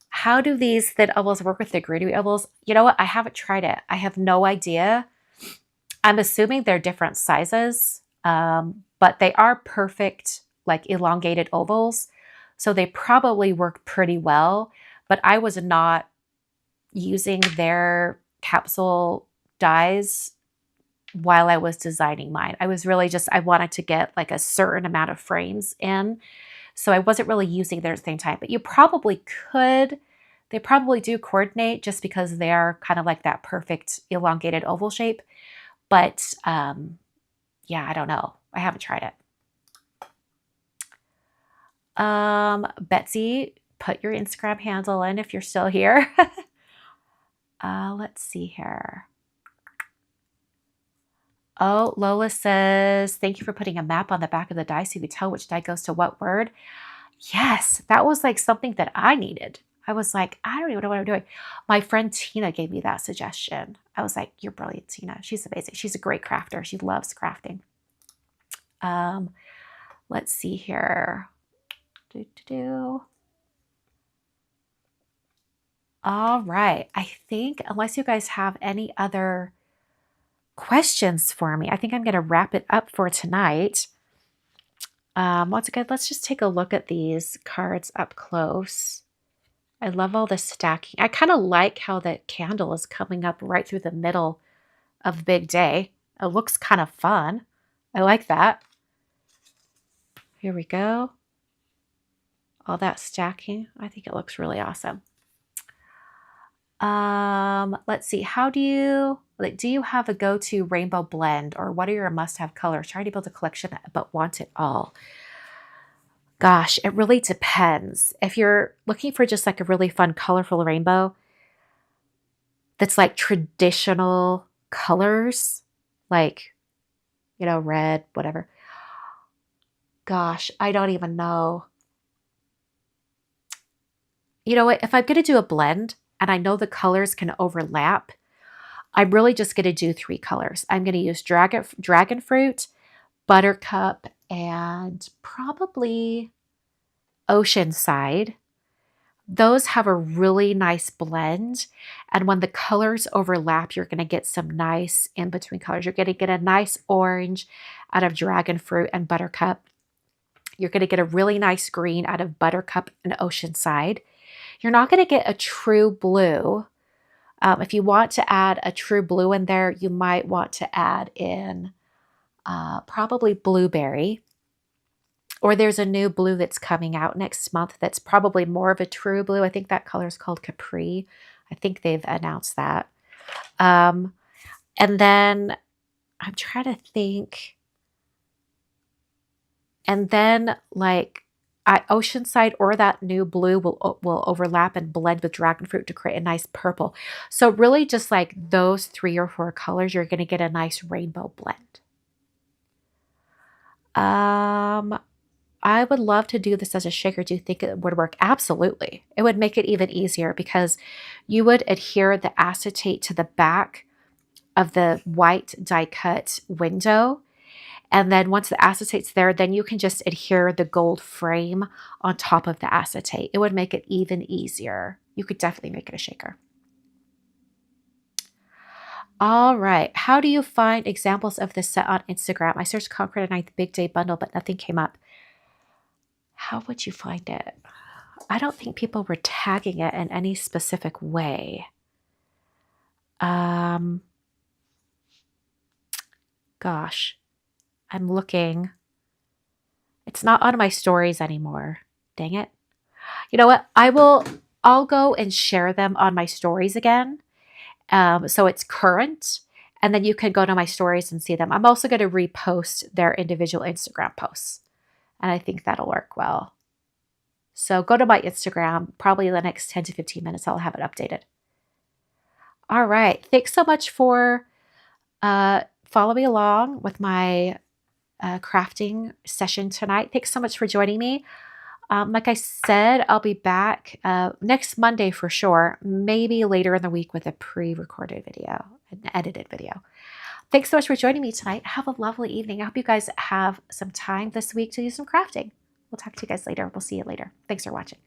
Speaker 1: How do these thin ovals work with the greenery ovals? You know what? I haven't tried it. I have no idea. I'm assuming they're different sizes, but they are perfect, like elongated ovals. So they probably work pretty well, but I was not using their capsule dies while I was designing mine. I was really just, I wanted to get like a certain amount of frames in. So I wasn't really using them at the same time, but you probably could. They probably do coordinate just because they are kind of like that perfect elongated oval shape. But yeah, I don't know. I haven't tried it. Betsy, put your Instagram handle in if you're still here. Let's see here. Oh, Lola says, thank you for putting a map on the back of the die so you could tell which die goes to what word. Yes, that was like something that I needed. I was like, I don't even know what I'm doing. My friend Tina gave me that suggestion. I was like, you're brilliant, Tina. She's amazing. She's a great crafter. She loves crafting. Let's see here. All right. I think unless you guys have any other questions for me, I think I'm going to wrap it up for tonight. Once again, let's just take a look at these cards up close. I love all the stacking. I kind of like how the candle is coming up right through the middle of Big Day. It looks kind of fun. I like that. Here we go. All that stacking. I think it looks really awesome. Let's see. How do you have a go-to rainbow blend, or what are your must-have colors? Try to build a collection but want it all. Gosh, it really depends. If you're looking for just like a really fun, colorful rainbow that's like traditional colors, like, you know, red, whatever. Gosh, I don't even know. You know what? If I'm going to do a blend and I know the colors can overlap, I'm really just going to do 3 colors. I'm going to use dragon fruit, buttercup, and probably oceanside. Those have a really nice blend. And when the colors overlap, you're going to get some nice in-between colors. You're going to get a nice orange out of dragon fruit and buttercup. You're going to get a really nice green out of buttercup and oceanside. You're not going to get a true blue. If you want to add a true blue in there, you might want to add in probably blueberry. Or there's a new blue that's coming out next month that's probably more of a true blue. I think that color is called Capri. I think they've announced that. And then I'm trying to think. And then like oceanside or that new blue will overlap and blend with dragon fruit to create a nice purple. So really just like those 3 or 4 colors, you're going to get a nice rainbow blend. I would love to do this as a shaker. Do you think it would work? Absolutely. It would make it even easier because you would adhere the acetate to the back of the white die cut window. And then once the acetate's there, then you can just adhere the gold frame on top of the acetate. It would make it even easier. You could definitely make it a shaker. All right. How do you find examples of this set on Instagram? I searched Concord and 9th Big Day bundle, but nothing came up. How would you find it? I don't think people were tagging it in any specific way. Gosh, I'm looking. It's not on my stories anymore. Dang it. You know what? I'll go and share them on my stories again. So it's current. And then you can go to my stories and see them. I'm also going to repost their individual Instagram posts. And I think that'll work well. So go to my Instagram. Probably in the next 10 to 15 minutes, I'll have it updated. All right. Thanks so much for following along with my crafting session tonight. Thanks so much for joining me. Like I said, I'll be back next Monday for sure, maybe later in the week with a pre-recorded video, an edited video. Thanks so much for joining me tonight. Have a lovely evening. I hope you guys have some time this week to do some crafting. We'll talk to you guys later. We'll see you later. Thanks for watching.